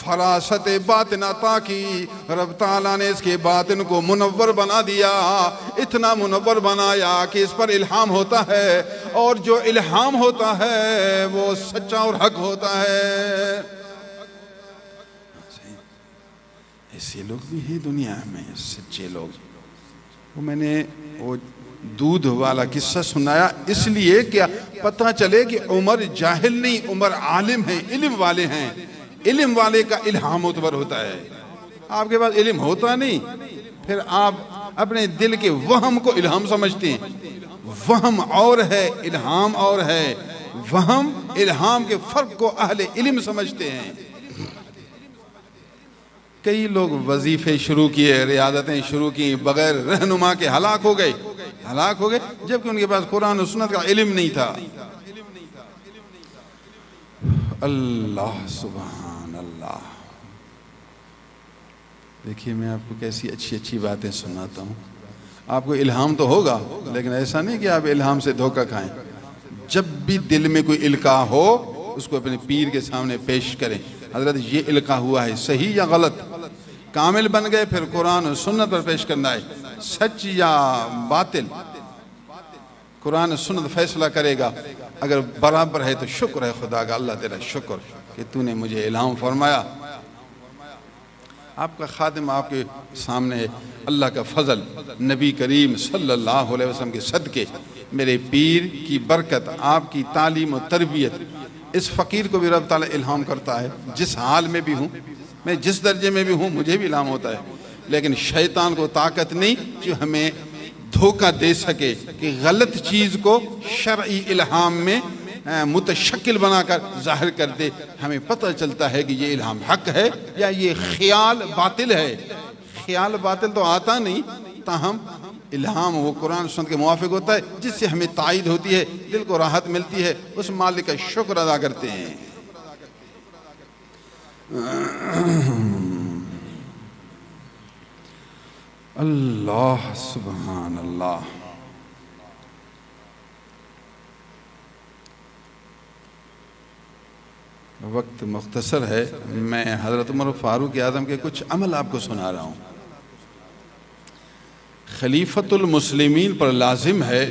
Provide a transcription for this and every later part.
فراست باطن عطا کی، رب تعالیٰ نے اس کے باطن کو منور بنا دیا، اتنا منور بنایا کہ اس پر الہام ہوتا ہے، اور جو الہام ہوتا ہے وہ سچا اور حق ہوتا ہے۔ ایسے لوگ بھی ہیں دنیا میں، سچے لوگ۔ وہ میں نے وہ دودھ والا قصہ سنایا اس لیے کہ پتہ چلے کہ عمر جاہل نہیں، عمر عالم ہیں، علم والے ہیں۔ علم والے کا الہام معتبر ہوتا ہے۔ آپ کے پاس علم ہوتا نہیں، پھر آپ اپنے دل کے وہم کو الہام سمجھتے ہیں۔ وہم اور ہے، الہام اور ہے۔ وہم الہام کے فرق کو اہل علم سمجھتے ہیں۔ کئی لوگ وظیفے شروع کیے، ریاضتیں شروع کی، بغیر رہنما کے ہلاک ہو گئے، جبکہ ان کے پاس قرآن و سنت کا علم نہیں تھا۔ اللہ سبحان اللہ۔ دیکھیے میں آپ کو کیسی اچھی اچھی باتیں سناتا ہوں۔ آپ کو الہام تو ہوگا، لیکن ایسا نہیں کہ آپ الہام سے دھوکہ کھائیں۔ جب بھی دل میں کوئی القاء ہو، اس کو اپنے پیر کے سامنے پیش کریں۔ حضرت یہ القاء ہوا ہے، صحیح یا غلط؟ کامل بن گئے، پھر قرآن و سنت پر پیش کرنا ہے، سچ یا باطل۔ قرآن و سنت فیصلہ کرے گا۔ اگر برابر ہے تو شکر ہے خدا کا، اللہ تیرا شکر کہ تو نے مجھے الہام فرمایا۔ آپ کا خادم آپ کے سامنے ہے، اللہ کا فضل، نبی کریم صلی اللہ علیہ وسلم کے صدقے، میرے پیر کی برکت، آپ کی تعلیم و تربیت، اس فقیر کو بھی رب تعالیٰ الہام کرتا ہے۔ جس حال میں بھی ہوں، میں جس درجے میں بھی ہوں، مجھے بھی الہام ہوتا ہے، لیکن شیطان کو طاقت نہیں جو ہمیں دھوکہ دے سکے کہ غلط چیز کو شرعی الہام میں متشکل بنا کر ظاہر کر دے۔ ہمیں پتہ چلتا ہے کہ یہ الہام حق ہے یا یہ خیال باطل ہے۔ خیال باطل تو آتا نہیں، تاہم الہام وہ قرآن سنت کے موافق ہوتا ہے، جس سے ہمیں تائید ہوتی ہے، دل کو راحت ملتی ہے، اس مالک کا شکر ادا کرتے ہیں۔ اللہ سبحان اللہ۔ وقت مختصر ہے، میں حضرت عمر فاروق اعظم کے کچھ عمل آپ کو سنا رہا ہوں۔ خلیفۃ المسلمین پر لازم ہے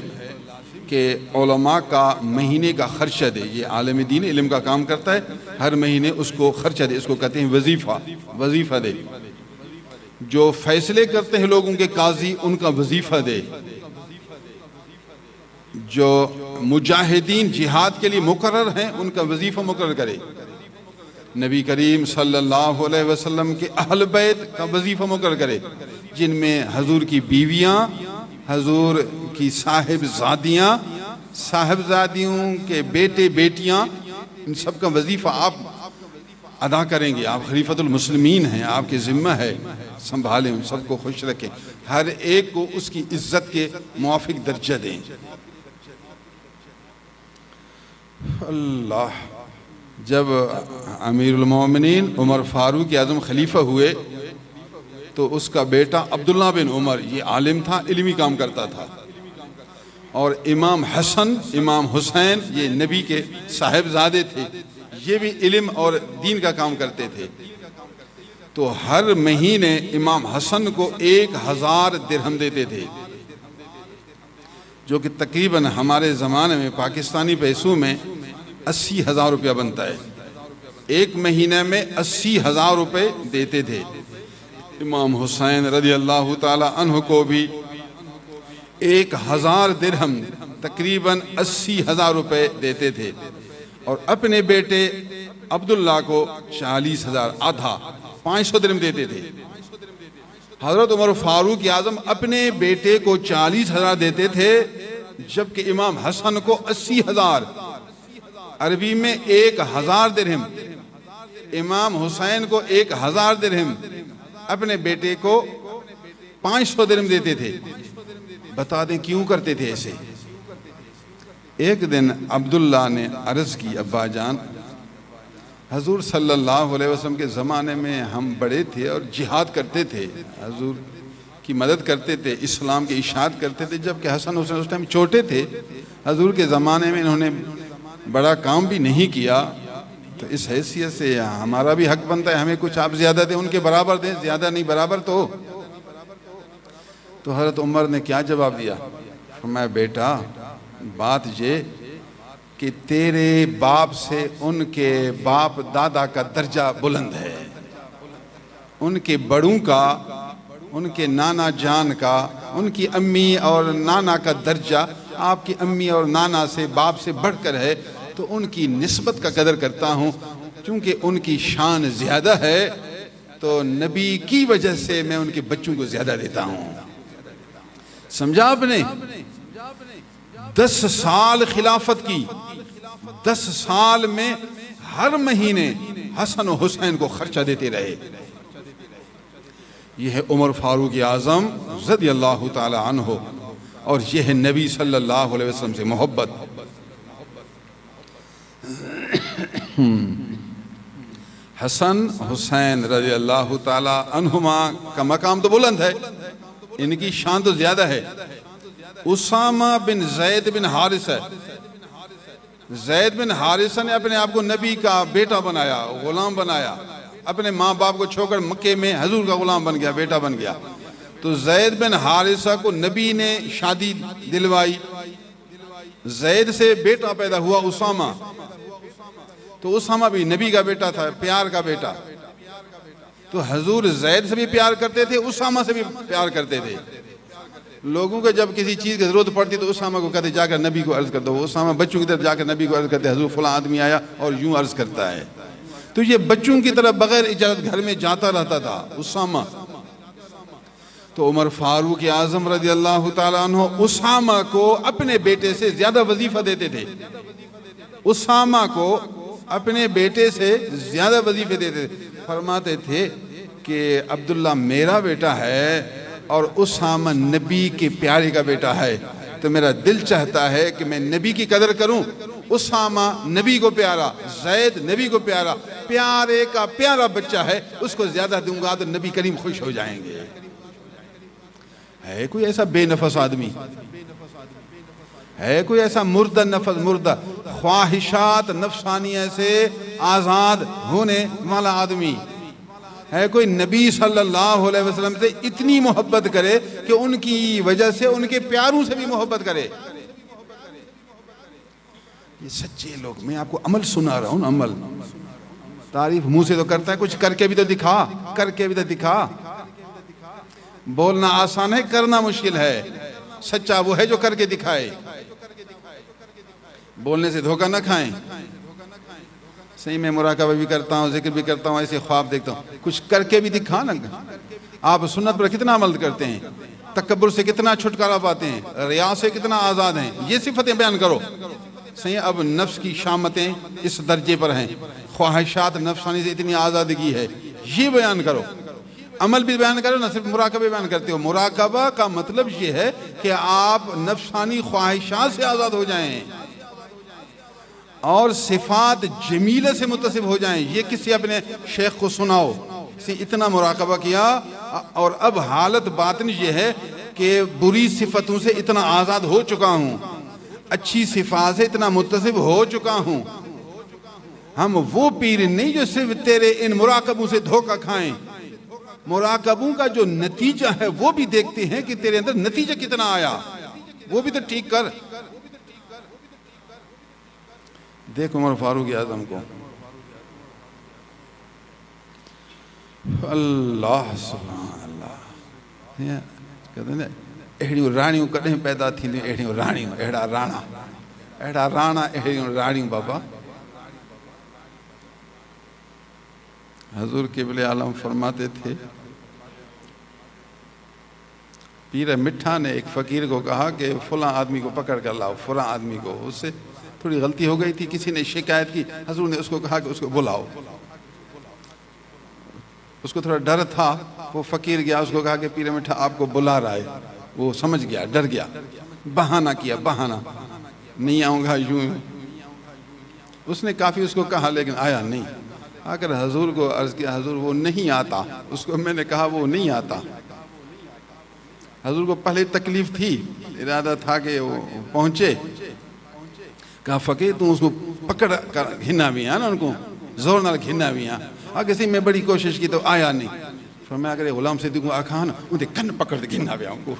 کہ علماء کا مہینے کا خرچہ دے۔ یہ عالم دین علم کا کام کرتا ہے، ہر مہینے اس کو خرچہ دے، اس کو کہتے ہیں وظیفہ دے۔ جو فیصلے کرتے ہیں لوگوں کے قاضی، ان کا وظیفہ دے۔ جو مجاہدین جہاد کے لیے مقرر ہیں، ان کا وظیفہ مقرر کرے۔ نبی کریم صلی اللہ علیہ وسلم کے اہل بیت کا وظیفہ مقرر کرے، جن میں حضور کی بیویاں، حضور کی صاحبزادیوں کے بیٹے بیٹیاں، ان سب کا وظیفہ آپ ادا کریں گے۔ آپ خلیفۃ المسلمین ہیں، آپ کے ذمہ ہے، سنبھالیں، ان سب کو خوش رکھیں، ہر ایک کو اس کی عزت کے موافق درجہ دیں۔ اللہ۔ جب امیر المومنین عمر فاروق اعظم خلیفہ ہوئے تو اس کا بیٹا عبداللہ بن عمر، یہ عالم تھا، علمی کام کرتا تھا، اور امام حسن، امام حسین، یہ نبی کے صاحبزادے تھے، یہ بھی علم اور دین کا کام کرتے تھے۔ تو ہر مہینے امام حسن کو 1000 درہم دیتے تھے، جو کہ تقریباً ہمارے زمانے میں پاکستانی پیسوں میں 80,000 روپیہ بنتا ہے۔ ایک مہینے میں 80,000 روپے دیتے تھے۔ امام حسین رضی اللہ تعالی عنہ کو بھی 1000 درہم، تقریباً 80,000 روپے دیتے تھے، اور اپنے بیٹے عبداللہ کو 40,000، آدھا 500 درہم دیتے تھے۔ حضرت عمر فاروق اعظم اپنے بیٹے کو 40,000 دیتے تھے، جبکہ امام حسن کو 80,000، عربی میں 1000 درہم۔ امام حسین کو 1000 درہم، اپنے بیٹے کو 500 درہم دیتے تھے۔ بتا دیں کیوں کرتے تھے ایسے؟ ایک دن عبداللہ نے عرض کی، ابا جان، حضور صلی اللہ علیہ وسلم کے زمانے میں ہم بڑے تھے اور جہاد کرتے تھے، حضور کی مدد کرتے تھے، اسلام کی اشاعت کرتے تھے، جبکہ حسن حسین اس ٹائم چھوٹے تھے، حضور کے زمانے میں انہوں نے بڑا کام بھی نہیں کیا، تو اس حیثیت سے ہمارا بھی حق بنتا ہے ہمیں کچھ آپ زیادہ دیں، ان کے برابر دیں، زیادہ نہیں برابر تو ہو۔ تو حضرت عمر نے کیا جواب دیا؟ فرمایا بیٹا بات یہ کہ تیرے باپ سے ان کے باپ دادا کا درجہ بلند ہے، ان کے بڑوں کا، ان کے نانا جان کا، ان کی امی اور نانا کا درجہ آپ کی امی اور نانا سے، باپ سے بڑھ کر ہے، تو ان کی نسبت کا قدر کرتا ہوں، چونکہ ان کی شان زیادہ ہے تو نبی کی وجہ سے میں ان کے بچوں کو زیادہ دیتا ہوں۔ سمجھا آپ نے؟ 10 سال خلافت کی، 10 سال میں ہر مہینے حسن و حسین کو خرچہ دیتے رہے۔ یہ ہے عمر فاروق اعظم رضی اللہ تعالی عنہ، اور یہ ہے نبی صلی اللہ علیہ وسلم سے محبت۔ حسن حسین رضی اللہ تعالی عنہما کا مقام تو بلند ہے، ان کی شان تو زیادہ ہے۔ اسامہ بن زید بن حارثہ، زید بن حارثہ نے اپنے آپ کو نبی کا بیٹا بنایا، غلام بنایا، اپنے ماں باپ کو چھوڑ کر مکے میں حضور کا غلام بن گیا، بیٹا بن گیا۔ تو زید بن حارثہ کو نبی نے شادی دلوائی، زید سے بیٹا پیدا ہوا اسامہ، تو اسامہ بھی نبی کا بیٹا تھا، پیار کا بیٹا۔ تو حضور زید سے بھی پیار کرتے تھے، اسامہ سے بھی پیار کرتے تھے۔ لوگوں کو جب کسی چیز کی ضرورت پڑتی تو اسامہ کو کہتے جا کر نبی کو عرض کر دو، اسامہ بچوں کی طرف جا کر نبی کو عرض کرتے حضور فلاں آدمی آیا اور یوں عرض کرتا ہے۔ تو یہ بچوں کی طرف بغیر اجازت گھر میں جاتا رہتا تھا اسامہ۔ تو عمر فاروق اعظم رضی اللہ تعالیٰ عنہ اسامہ کو اپنے بیٹے سے زیادہ وظیفہ دیتے تھے، اسامہ کو اپنے بیٹے سے زیادہ وظیفے دیتے تھے۔ فرماتے تھے کہ عبداللہ میرا بیٹا ہے اور اسامہ نبی کے پیارے کا بیٹا ہے، تو میرا دل چاہتا ہے کہ میں نبی کی قدر کروں، اسامہ نبی کو پیارا، زید نبی کو پیارا، پیارے کا پیارا بچہ ہے، اس کو زیادہ دوں گا تو نبی کریم خوش ہو جائیں گے۔ ہے کوئی ایسا بے نفس آدمی؟ ہے کوئی ایسا مردہ نفس، مردہ خواہشات نفسانیہ سے آزاد ہونے والا آدمی؟ ہے کوئی نبی صلی اللہ علیہ وسلم سے اتنی محبت کرے کہ ان کی وجہ سے ان کے پیاروں سے بھی محبت کرے؟ یہ سچے لوگ، میں آپ کو عمل سنا رہا ہوں، عمل۔ تعریف منہ سے تو کرتا ہے، کچھ کر کے بھی تو دکھا، کر کے بھی تو دکھا۔ بولنا آسان ہے، کرنا مشکل ہے۔ سچا وہ ہے جو کر کے دکھائے۔ بولنے سے دھوکہ نہ کھائیں۔ صحیح میں مراقبہ بھی کرتا ہوں، ذکر بھی کرتا ہوں، ایسے خواب دیکھتا ہوں، کچھ کر کے بھی دکھا نا۔ آپ سنت پر کتنا عمل کرتے ہیں، تکبر سے کتنا چھٹکارا پاتے ہیں، ریا سے کتنا آزاد ہیں، یہ صفتیں بیان کرو۔ صحیح اب نفس کی شامتیں اس درجے پر ہیں، خواہشات نفسانی سے اتنی آزادگی ہے، یہ بیان کرو۔ عمل بھی بیان کرو، نہ صرف مراقبہ بیان کرتے ہو۔ مراقبہ کا مطلب یہ ہے کہ آپ نفسانی خواہشات سے آزاد ہو جائیں اور صفات جمیلہ سے متصف ہو جائیں۔ یہ کسی اپنے شیخ کو سناؤ، کسی اتنا مراقبہ کیا اور اب حالت باطن یہ ہے کہ بری صفتوں سے اتنا آزاد ہو چکا ہوں، اچھی صفات سے اتنا متصف ہو چکا ہوں۔ ہم وہ پیر نہیں جو صرف تیرے ان مراقبوں سے دھوکہ کھائیں، مراقبوں کا جو نتیجہ ہے وہ بھی دیکھتے ہیں کہ تیرے اندر نتیجہ کتنا آیا، وہ بھی تو ٹھیک کر۔ دیکھ عمر فاروق اعظم کو، اللہ سبحان اللہ، کہتے ہیں اہڑیوں رانیوں کڈیں پیدا تھیندیوں، اہڑیوں رانیوں، اہڑا رانا اہڑیوں رانیوں۔ بابا حضور قبلہ عالم فرماتے تھے، پیر مٹھا نے ایک فقیر کو کہا کہ فلاں آدمی کو پکڑ کر لاؤ، فلاں آدمی کو، اس سے تھوڑی غلطی ہو گئی تھی، کسی نے شکایت کی، حضور نے اس کو کہا کہ اس کو بلاؤ۔ اس کو تھوڑا ڈر تھا، وہ فقیر گیا، اس کو کہا کہ پیر مٹھا آپ کو بلا رہا ہے۔ وہ سمجھ گیا، ڈر گیا، بہانہ کیا، بہانہ، نہیں آؤں گا یوں۔ اس نے کافی اس کو کہا لیکن آیا نہیں۔ آ کر حضور کو عرض کیا، حضور وہ نہیں آتا۔ اس کو میں نے کہا وہ نہیں آتا۔ حضور کو پہلے تکلیف تھی، ارادہ تھا کہ وہ پہنچے، کہا فقیر تم اس کو پکڑ کر ہننا بھی ہے نا ان کو، زور نال گھنا بھی ہاں کسی میں بڑی کوشش کی تو آیا نہیں. فرمایا اگر غلام صدیق کو آکھاں نا ان دے کن پکڑ کے گھنا بھی آؤں کو.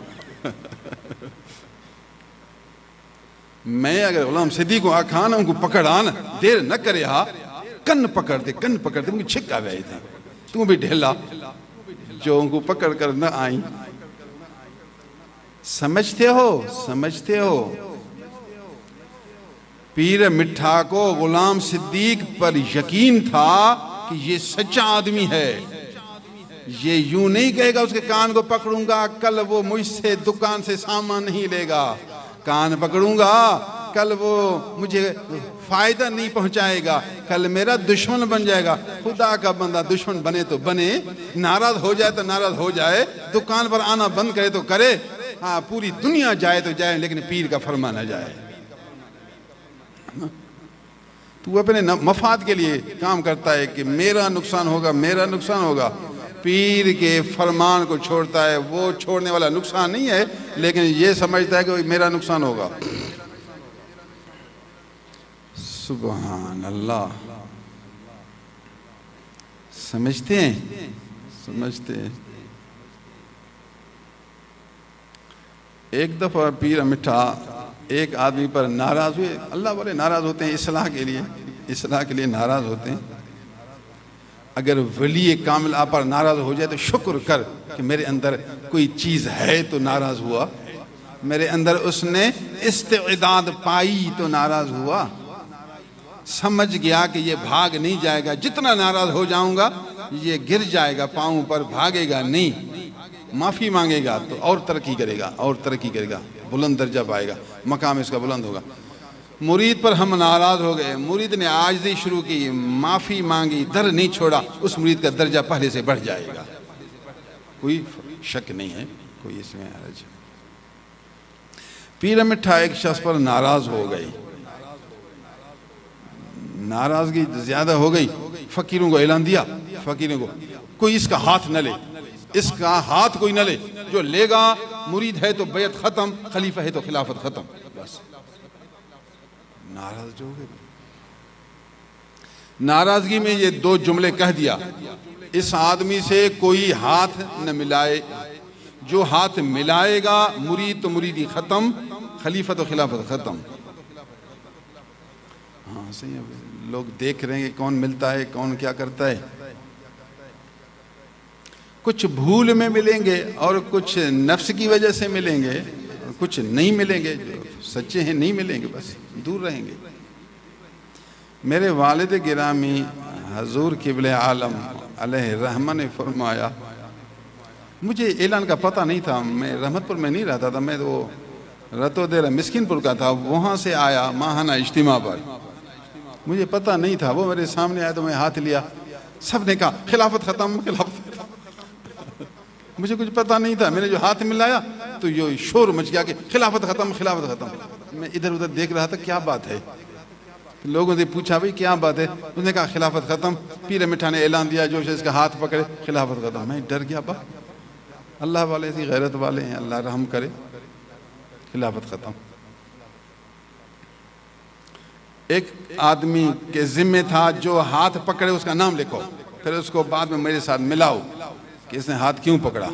میں اگر غلام صدیق کو آکھاں نا ان کو پکڑ آنا دیر نہ کرے ہاں کن پکڑ دے مجھے چھکا بھی آئی تھا تو بھی ڈھیلا جو ان کو پکڑ کر نہ آئیں. سمجھتے ہو پیر مٹھا کو غلام صدیق پر یقین تھا کہ یہ سچا آدمی ہے. یہ یوں نہیں کہے گا اس کے کان کو پکڑوں گا کل وہ مجھ سے دکان سے سامان نہیں لے گا. کان پکڑوں گا کل وہ مجھے فائدہ نہیں پہنچائے گا کل میرا دشمن بن جائے گا. خدا کا بندہ دشمن بنے تو بنے ناراض ہو جائے تو ناراض ہو جائے دکان پر آنا بند کرے تو کرے ہاں پوری دنیا جائے تو جائے لیکن پیر کا فرما نہ جائے. تو اپنے مفاد کے لیے کام کرتا ہے کہ میرا نقصان ہوگا. پیر کے فرمان کو چھوڑتا ہے وہ چھوڑنے والا نقصان نہیں ہے لیکن یہ سمجھتا ہے کہ میرا نقصان ہوگا. سبحان اللہ. سمجھتے ہیں. ایک دفعہ پیر مٹھا ایک آدمی پر ناراض ہوئے. اللہ والے ناراض ہوتے ہیں اصلاح کے لیے ناراض ہوتے ہیں. اگر ولی کامل آپ پر ناراض ہو جائے تو شکر کر کہ میرے اندر کوئی چیز ہے تو ناراض ہوا. میرے اندر اس نے استعداد پائی تو ناراض ہوا. سمجھ گیا کہ یہ بھاگ نہیں جائے گا. جتنا ناراض ہو جاؤں گا یہ گر جائے گا پاؤں پر بھاگے گا نہیں. معافی مانگے گا تو اور ترقی کرے گا بلند درجہ پائے گا مقام اس کا بلند ہوگا. مرید پر ہم ناراض ہو گئے. مرید نے عاجزی شروع کی معافی مانگی در نہیں چھوڑا اس مرید کا درجہ پہلے سے بڑھ جائے گا. کوئی شک نہیں ہے کوئی اس میں حرج. پیر مٹھا ایک شخص پر ناراض ہو گئی. ناراضگی زیادہ ہو گئی. فقیروں کو اعلان دیا فقیروں کو کوئی اس کا ہاتھ نہ لے. اس کا ہاتھ کوئی نہ لے. جو لے گا مرید ہے تو بیعت ختم خلیفہ ہے تو خلافت ختم. بس ناراض جو ہو گئے. ناراضگی میں یہ دو جملے کہہ دیا اس آدمی سے کوئی ہاتھ نہ ملائے. جو ہاتھ ملائے گا مرید تو مریدی ختم خلیفہ تو خلافت ختم. ہاں صحیح ہے. لوگ دیکھ رہے ہیں کہ کون ملتا ہے کون کیا کرتا ہے. کچھ بھول میں ملیں گے اور کچھ نفس کی وجہ سے ملیں گے اور کچھ نہیں ملیں گے. جو سچے ہیں نہیں ملیں گے بس دور رہیں گے. میرے والد گرامی حضور قبلہ عالم علیہ رحمہ نے فرمایا مجھے اعلان کا پتہ نہیں تھا. میں رحمت پور میں نہیں رہتا تھا. میں تو رتو دیرہ مسکین پور کا تھا. وہاں سے آیا ماہانہ اجتماع پر. مجھے پتہ نہیں تھا. وہ میرے سامنے آیا تو میں ہاتھ لیا. سب نے کہا خلافت ختم. مجھے کچھ پتہ نہیں تھا. میں نے جو ہاتھ ملایا تو یہ شور مچ گیا کہ خلافت ختم. میں ادھر ادھر دیکھ رہا تھا کیا بات ہے. لوگوں سے پوچھا بھئی کیا بات ہے. اس نے کہا خلافت ختم. پیر مٹھا نے اعلان دیا جو اس کا ہاتھ پکڑے خلافت ختم. میں ڈر گیا. با اللہ والے ایسی غیرت والے ہیں اللہ رحم کرے. خلافت ختم. ایک آدمی کے ذمہ تھا جو ہاتھ پکڑے اس کا نام لکھو پھر اس کو بعد میں میرے ساتھ ملاؤ کہ اس نے ہاتھ کیوں پکڑا.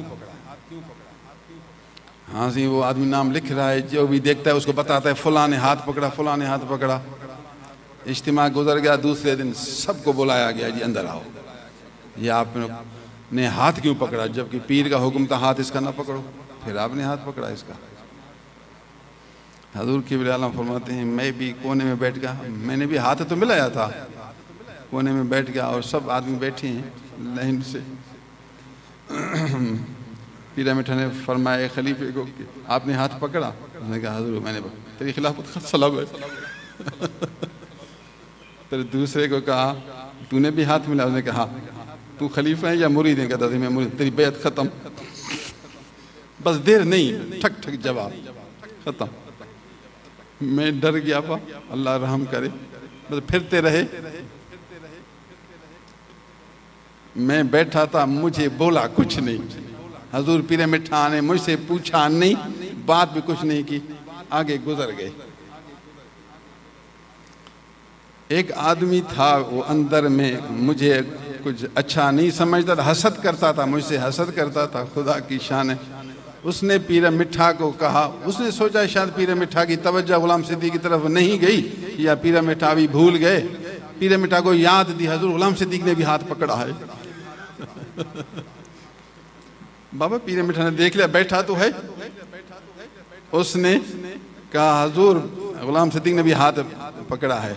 ہاں سی وہ آدمی نام لکھ رہا ہے. جو بھی دیکھتا ہے اس کو بتاتا ہے فلاں نے ہاتھ پکڑا فلاں نے ہاتھ پکڑا. اجتماع گزر گیا. دوسرے دن سب کو بلایا گیا جی اندر آؤ. یہ آپ نے ہاتھ کیوں پکڑا جبکہ پیر کا حکم تھا ہاتھ اس کا نہ پکڑو. پھر آپ نے ہاتھ پکڑا اس کا. حضور قبلہ عالم فرماتے ہیں میں بھی کونے میں بیٹھ گیا. میں نے بھی ہاتھ تو ملایا تھا کونے میں بیٹھ گیا اور سب آدمی بیٹھے ہیں لائن سے. پیر مٹھا نے فرمایا خلیفے کو کہ آپ نے ہاتھ پکڑا. اس نے کہا حضور میں نے تیری خلافت سلام ہے. پھر دوسرے کو کہا تو نے بھی ہاتھ ملا. اس نے کہا تو خلیفہ ہے یا مرید ہے. کہتا تھا میں مرید. تیری بیعت ختم. بس دیر نہیں ٹھک ٹھک جواب ختم. میں ڈر گیا. با اللہ رحم کرے. بس پھرتے رہے. میں بیٹھا تھا مجھے بولا کچھ نہیں. حضور پیر مٹھا نے مجھ سے پوچھا نہیں بات بھی کچھ نہیں کی. آگے گزر گئے. ایک آدمی تھا وہ اندر میں مجھے کچھ اچھا نہیں سمجھتا تھا، حسد کرتا تھا، مجھ سے حسد کرتا تھا، خدا کی شان ہے۔ اس نے پیر مٹھا کو کہا، اس نے سوچا شاید پیر مٹھا کی توجہ غلام صدیق کی طرف نہیں گئی یا پیر مٹھا بھی بھول گئے۔ پیر مٹھا کو یاد دی حضور غلام صدیق نے بھی ہاتھ پکڑا ہے۔ بابا پیر مٹھا نے دیکھ لیا بیٹھا تو ہے، اس نے کہا حضور غلام صدیق نے بھی ہاتھ پکڑا ہے۔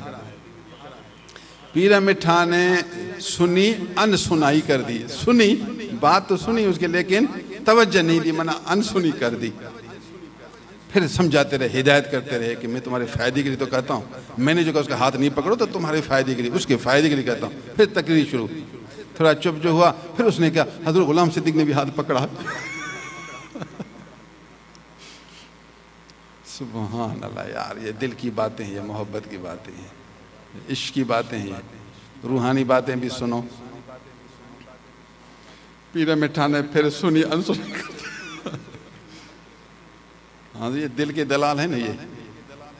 پیر مٹھا نے سنی ان سنائی کر دی، سنی بات تو سنی اس کے لیکن توجہ نہیں دی، منع ان سنی کر دی۔ پھر سمجھاتے رہے، ہدایت کرتے رہے کہ میں تمہارے فائدے کے لیے تو کہتا ہوں، میں نے جو کہا اس کا ہاتھ نہیں پکڑو تو تمہارے فائدے کے لیے، اس کے فائدے کے لیے کہتا ہوں۔ پھر تقریر شروع، تھوڑا چپ جو ہوا، پھر اس نے کہا حضور غلام صدیق نے بھی ہاتھ پکڑا۔ سبحان اللہ یار، یہ دل کی باتیں ہیں، یہ محبت کی باتیں ہیں، عشق کی باتیں ہیں، روحانی باتیں بھی سنو۔ پیر مٹھا نے پھر سنی انسنی کر دی۔ ہاں یہ دل کے دلال ہیں نا،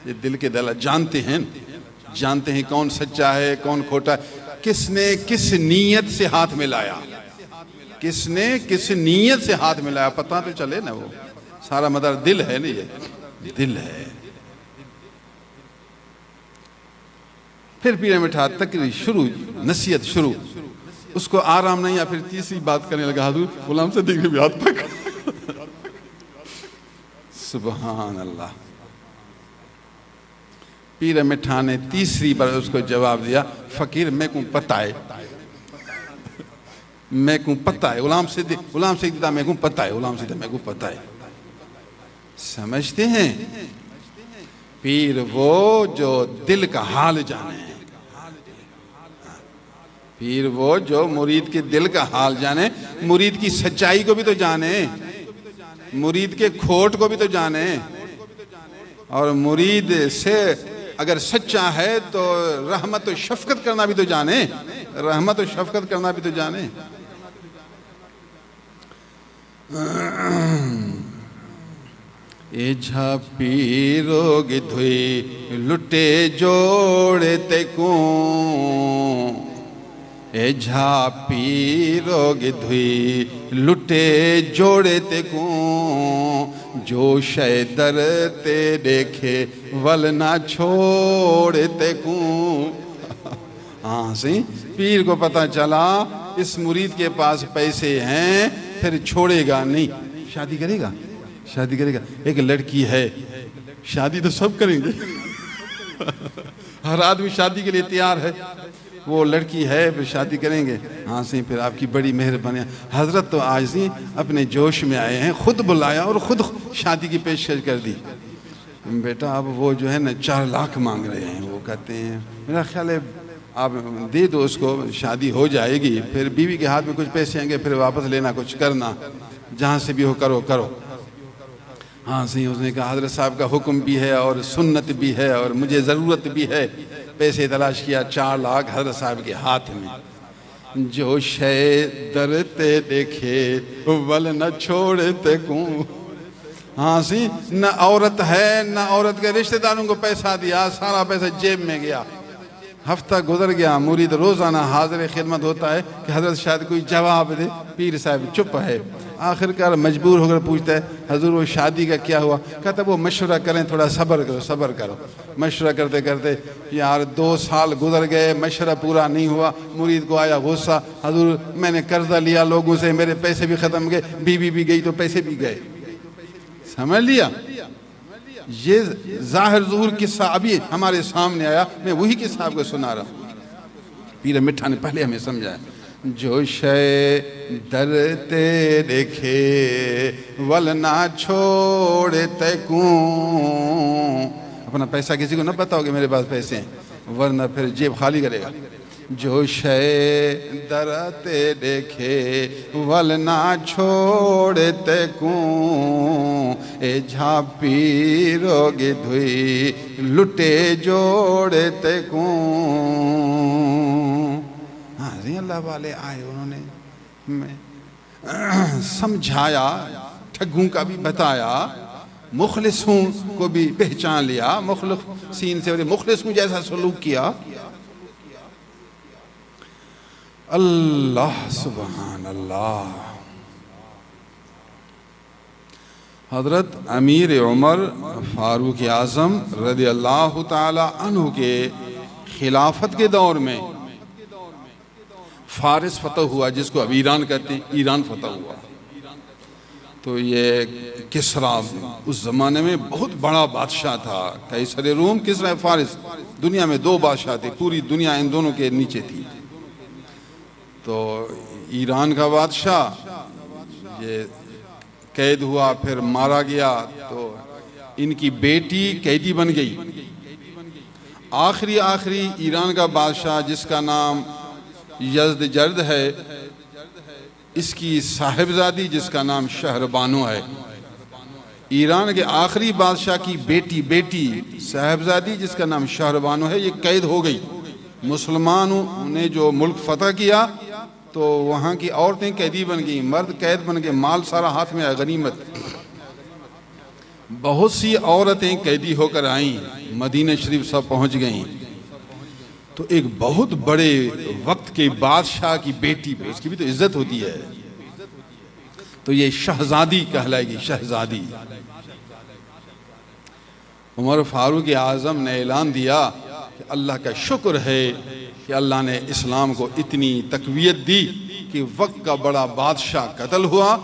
یہ دل کے دلال جانتے ہیں کون سچا ہے کون کھوٹا ہے، کس نے کس نیت سے ہاتھ ملایا، کس نے کس نیت سے ہاتھ ملایا، پتہ تو چلے نا، وہ سارا مدار دل ہے نا، یہ دل ہے۔ پھر پیر مٹھا تقریر شروع، نصیحت شروع، اس کو آرام نہیں آیا، پھر تیسری بات کرنے لگا حضور غلام صدیق نے بھی ہاتھ پکڑا۔ سبحان اللہ۔ پیر مٹھا نے تیسری بار اس کو جواب دیا، فقیر میں کو پتہ ہے، میں کو پتہ ہے، غلام صدیق میں کو پتہ ہے، غلام صدیق میں کو پتہ ہے۔ سمجھتے ہیں پیر وہ جو دل کا حال جانے، پیر وہ جو مرید کے دل کا حال جانے، مرید کی سچائی کو بھی تو جانے، مرید کے کھوٹ کو بھی تو جانے، اور مرید سے اگر سچا ہے تو رحمت و شفقت کرنا بھی تو جانے، رحمت و شفقت کرنا بھی تو جانے۔ ایجھا پیرو گدھوئی لٹے جوڑے تے کوں، ایجھا پیرو گدھوئی لٹے جوڑے تے کوں، جو شے در تے دیکھے ول نہ چھوڑے تے کوں۔ ہاں سی پیر کو پتہ چلا اس مرید کے پاس پیسے ہیں، پھر چھوڑے گا نہیں، شادی کرے گا، شادی کرے گا۔ ایک لڑکی ہے، شادی تو سب کریں گے، ہر آدمی شادی کے لیے تیار ہے، وہ لڑکی ہے پھر شادی کریں گے۔ ہاں سی پھر آپ کی بڑی مہربانی، حضرت تو آج سی اپنے جوش میں آئے ہیں، خود بلایا اور خود شادی کی پیشکش کر دی۔ بیٹا اب وہ جو ہے نا 4 لاکھ مانگ رہے ہیں، وہ کہتے ہیں میرا خیال ہے آپ دے دو اس کو، شادی ہو جائے گی، پھر بیوی کے ہاتھ میں کچھ پیسے آئیں گے، پھر واپس لینا کچھ کرنا، جہاں سے بھی ہو کرو۔ ہاں سی اس نے کہا حضرت صاحب کا حکم بھی ہے اور سنت بھی ہے اور مجھے ضرورت بھی ہے، پیسے تلاش کیا، 4 لاکھ حضرت صاحب کے ہاتھ میں۔ جو شے درتے دیکھے ول نہ چھوڑتے کوں۔ ہاں سی نہ عورت ہے نہ عورت کے رشتہ داروں کو پیسہ دیا، سارا پیسہ جیب میں گیا۔ ہفتہ گزر گیا، مرید روزانہ حاضر خدمت ہوتا ہے کہ حضرت شاید کوئی جواب دے، پیر صاحب چپ ہے۔ آخر کار مجبور ہو کر پوچھتا ہے حضور وہ شادی کا کیا ہوا؟ کہتا وہ مشورہ کریں، تھوڑا صبر کرو۔ مشورہ کرتے کرتے یار 2 سال گزر گئے، مشورہ پورا نہیں ہوا، مرید کو آیا غصہ، حضور میں نے قرضہ لیا لوگوں سے، میرے پیسے بھی ختم گئے، بیوی بھی گئی تو پیسے بھی گئے۔ سمجھ لیا؟ یہ ظاہر ظہور قصہ ابھی ہمارے سامنے آیا، میں وہی قصہ آپ کو سنا رہا ہوں۔ پیر مٹھا نے پہلے ہمیں سمجھایا، جو شے درتے دیکھے ول نہ چھوڑتے کوں۔ اپنا پیسہ کسی کو نہ بتاؤ کہ میرے پاس پیسے ہیں، ورنہ پھر جیب خالی کرے گا۔ جو شے درتے دیکھے ول نہ چھوڑتے کوں، اے جھا پیرو گدھوئی لٹے جوڑتے کوں۔ ہاں اللہ والے آئے، انہوں نے سمجھایا، ٹھگوں کا بھی بتایا، مخلصوں کو بھی پہچان لیا، مخلصین سے مخلصوں جیسا سلوک کیا۔ اللہ سبحان اللہ۔ حضرت امیر عمر فاروق اعظم رضی اللہ تعالی عنہ کے خلافت کے دور میں فارس فتح ہوا، جس کو اب ایران کہتے ہیں، ایران فتح ہوا۔ تو یہ کسریٰ اس زمانے میں بہت بڑا بادشاہ تھا، قیصر روم، کسریٰ فارس۔ دنیا میں دو بادشاہ تھے، پوری دنیا ان دونوں کے نیچے تھی۔ تو ایران کا بادشاہ یہ قید ہوا، پھر مارا گیا، تو ان کی بیٹی قیدی بن گئی۔ آخری ایران کا بادشاہ جس کا نام یزدجرد ہے، اس کی صاحبزادی جس کا نام شہربانو ہے۔ ایران کے آخری بادشاہ کی بیٹی صاحبزادی جس کا نام شہربانو ہے، یہ قید ہو گئی۔ مسلمانوں نے جو ملک فتح کیا تو وہاں کی عورتیں قیدی بن گئیں، مرد قید بن گئے، مال سارا ہاتھ میں غنیمت۔ بہت سی عورتیں قیدی ہو کر آئیں، مدینہ شریف سب پہنچ گئیں۔ تو ایک بہت بڑے وقت کے بادشاہ کی بیٹی پہ اس کی بھی تو عزت ہوتی ہے، تو یہ شہزادی کہلائے گی، شہزادی۔ عمر فاروق اعظم نے اعلان دیا کہ اللہ کا شکر ہے کہ اللہ نے اسلام کو اتنی تقویت دی کہ وقت کا بڑا بادشاہ قتل ہوا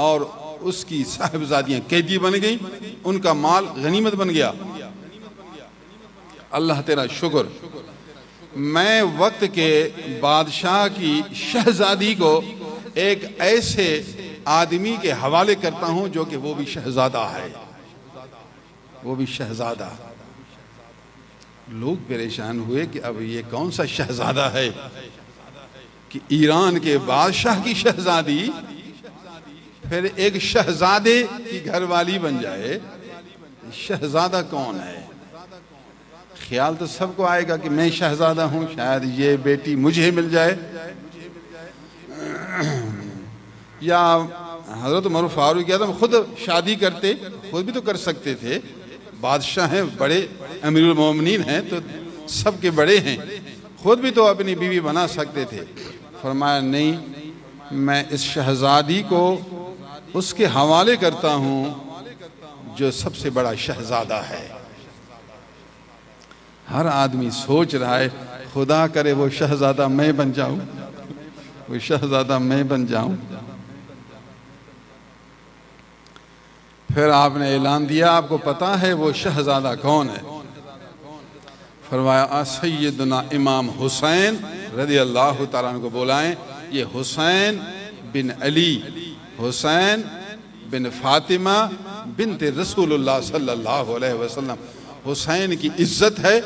اور اس کی صاحبزادیاں قیدی بن گئیں، ان کا مال غنیمت بن گیا۔ اللہ تیرا شکر۔ میں وقت کے بادشاہ کی شہزادی کو ایک ایسے آدمی کے حوالے کرتا ہوں جو کہ وہ بھی شہزادہ ہے، وہ بھی شہزادہ۔ لوگ پریشان ہوئے کہ اب یہ کون سا شہزادہ ہے کہ ایران کے بادشاہ کی شہزادی پھر ایک شہزادے کی گھر والی بن جائے، شہزادہ کون ہے؟ خیال تو سب کو آئے گا کہ میں شہزادہ ہوں، شاید یہ بیٹی مجھے مل جائے، یا حضرت عمر فاروق اعظم خود شادی کرتے، خود بھی تو کر سکتے تھے، بادشاہ ہیں، بڑے امیر المومنین ہیں تو سب کے بڑے ہیں، خود بھی تو اپنی بیوی بنا سکتے تھے۔ فرمایا نہیں، میں اس شہزادی کو اس کے حوالے کرتا ہوں جو سب سے بڑا شہزادہ ہے۔ ہر آدمی سوچ رہا ہے خدا کرے وہ شہزادہ میں بن جاؤں، وہ شہزادہ میں بن جاؤں۔ پھر آپ نے اعلان دیا، آپ کو پتا ہے وہ شہزادہ کون ہے؟ فرمایا سیدنا امام حسین رضی اللہ تعالیٰ عنہ کو بلائیں، یہ حسین بن علی، حسین بن فاطمہ بنت رسول اللہ صلی اللہ علیہ وسلم۔ حسین کی عزت ہے،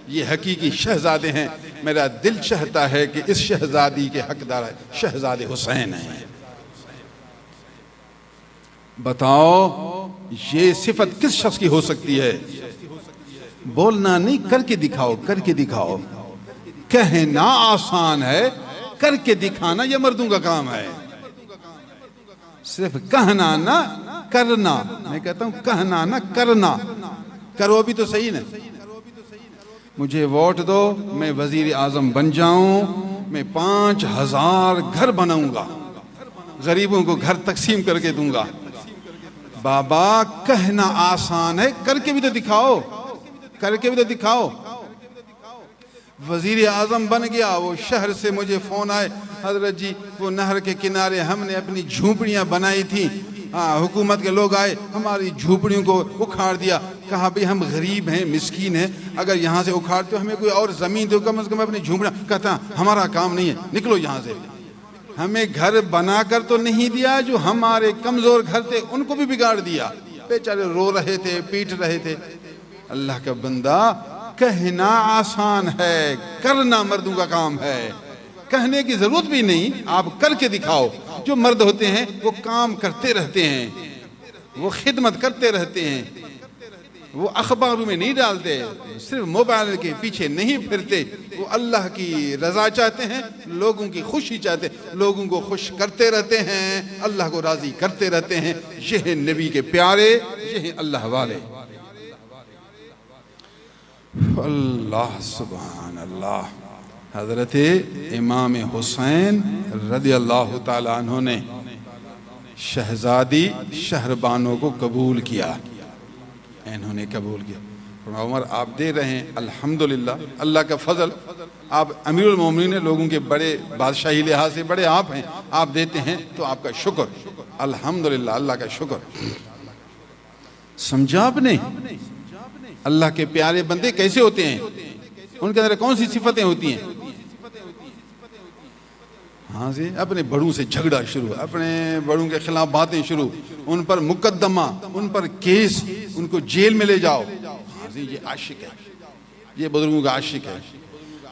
یہ حقیقی شہزادے ہیں، میرا دل چاہتا ہے کہ اس شہزادی کے حقدار شہزادے حسین ہیں۔ بتاؤ یہ صفت کس شخص کی ہو سکتی ہے؟ بولنا نہیں، کر کے دکھاؤ، کر کے دکھاؤ۔ کہنا آسان ہے، کر کے دکھانا یہ مردوں کا کام ہے۔ صرف کہنا نہ کرنا، میں کہتا ہوں کہنا نہ کرنا، کرو بھی تو صحیح نا۔ مجھے ووٹ دو، میں وزیر اعظم بن جاؤں، میں 5000 گھر بناؤں گا، غریبوں کو گھر تقسیم کر کے دوں گا۔ بابا کہنا آسان ہے، کر کے بھی تو دکھاؤ، کر کے بھی تو دکھاؤ۔ وزیر اعظم بن گیا، وہ شہر سے مجھے فون آئے، حضرت جی وہ نہر کے کنارے ہم نے اپنی جھونپڑیاں بنائی تھیں، حکومت کے لوگ آئے ہماری جھونپڑیوں کو اکھاڑ دیا۔ کہا بھی ہم غریب ہیں، مسکین ہیں، اگر یہاں سے اکھاڑتے ہو ہمیں کوئی اور زمین دو، کم از کم اپنی جھونپڑیاں۔ کہتا ہمارا کام نہیں ہے، نکلو یہاں سے۔ ہمیں گھر بنا کر تو نہیں دیا، جو ہمارے کمزور گھر تھے ان کو بھی بگاڑ دیا۔ بیچارے رو رہے تھے، پیٹ رہے تھے۔ اللہ کا بندہ، کہنا آسان ہے، کرنا مردوں کا کام ہے۔ کہنے کی ضرورت بھی نہیں، آپ کر کے دکھاؤ۔ جو مرد ہوتے ہیں وہ کام کرتے رہتے ہیں، وہ خدمت کرتے رہتے ہیں، وہ اخباروں میں نہیں ڈالتے، صرف موبائل کے پیچھے نہیں پھرتے، وہ اللہ کی رضا چاہتے ہیں، لوگوں کی خوشی چاہتے ہیں، لوگوں کو خوش کرتے رہتے ہیں، اللہ کو راضی کرتے رہتے ہیں۔ یہ نبی کے پیارے، یہ اللہ والے۔ اللہ سبحان اللہ۔ حضرت امام حسین رضی اللہ تعالیٰ عنہ نے شہزادی شہربانو کو قبول کیا، انہوں نے قبول کیا۔ فرمایا عمر آپ دے رہے ہیں، الحمدللہ اللہ کا فضل، آپ امیر المومنین ہیں، لوگوں کے بڑے بادشاہی لحاظ سے بڑے آپ ہیں، آپ دیتے ہیں تو آپ کا شکر، الحمدللہ اللہ کا شکر۔ سمجھا آپ نے اللہ کے پیارے بندے کیسے ہوتے ہیں، ان کے اندر کون سی صفتیں ہوتی ہیں؟ ہاں جی، اپنے بڑوں سے جھگڑا شروع، اپنے بڑوں کے خلاف باتیں شروع، ان پر مقدمہ، ان پر کیس، ان کو جیل میں لے جاؤ۔ ہاں جی، یہ عاشق ہے، یہ بزرگوں کا عاشق ہے۔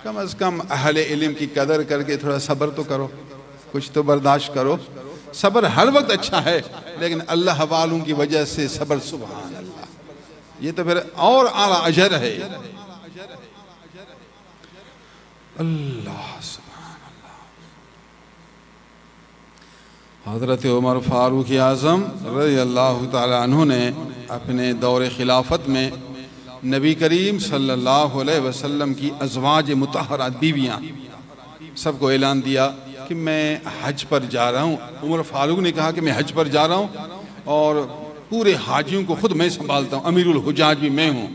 کم از کم اہل علم کی قدر کر کے تھوڑا صبر تو کرو، کچھ تو برداشت کرو۔ صبر ہر وقت اچھا ہے، لیکن اللہ والوں کی وجہ سے صبر، سبحان اللہ، یہ تو پھر اور اعلیٰ اجر ہے۔ اللہ سبحان حضرت عمر فاروق اعظم رضی اللہ تعالیٰ عنہ نے اپنے دور خلافت میں نبی کریم صلی اللہ علیہ وسلم کی ازواج مطہرات بیویاں سب کو اعلان دیا کہ میں حج پر جا رہا ہوں۔ عمر فاروق نے کہا کہ میں حج پر جا رہا ہوں اور پورے حاجیوں کو خود میں سنبھالتا ہوں، امیر الحجاج بھی میں ہوں،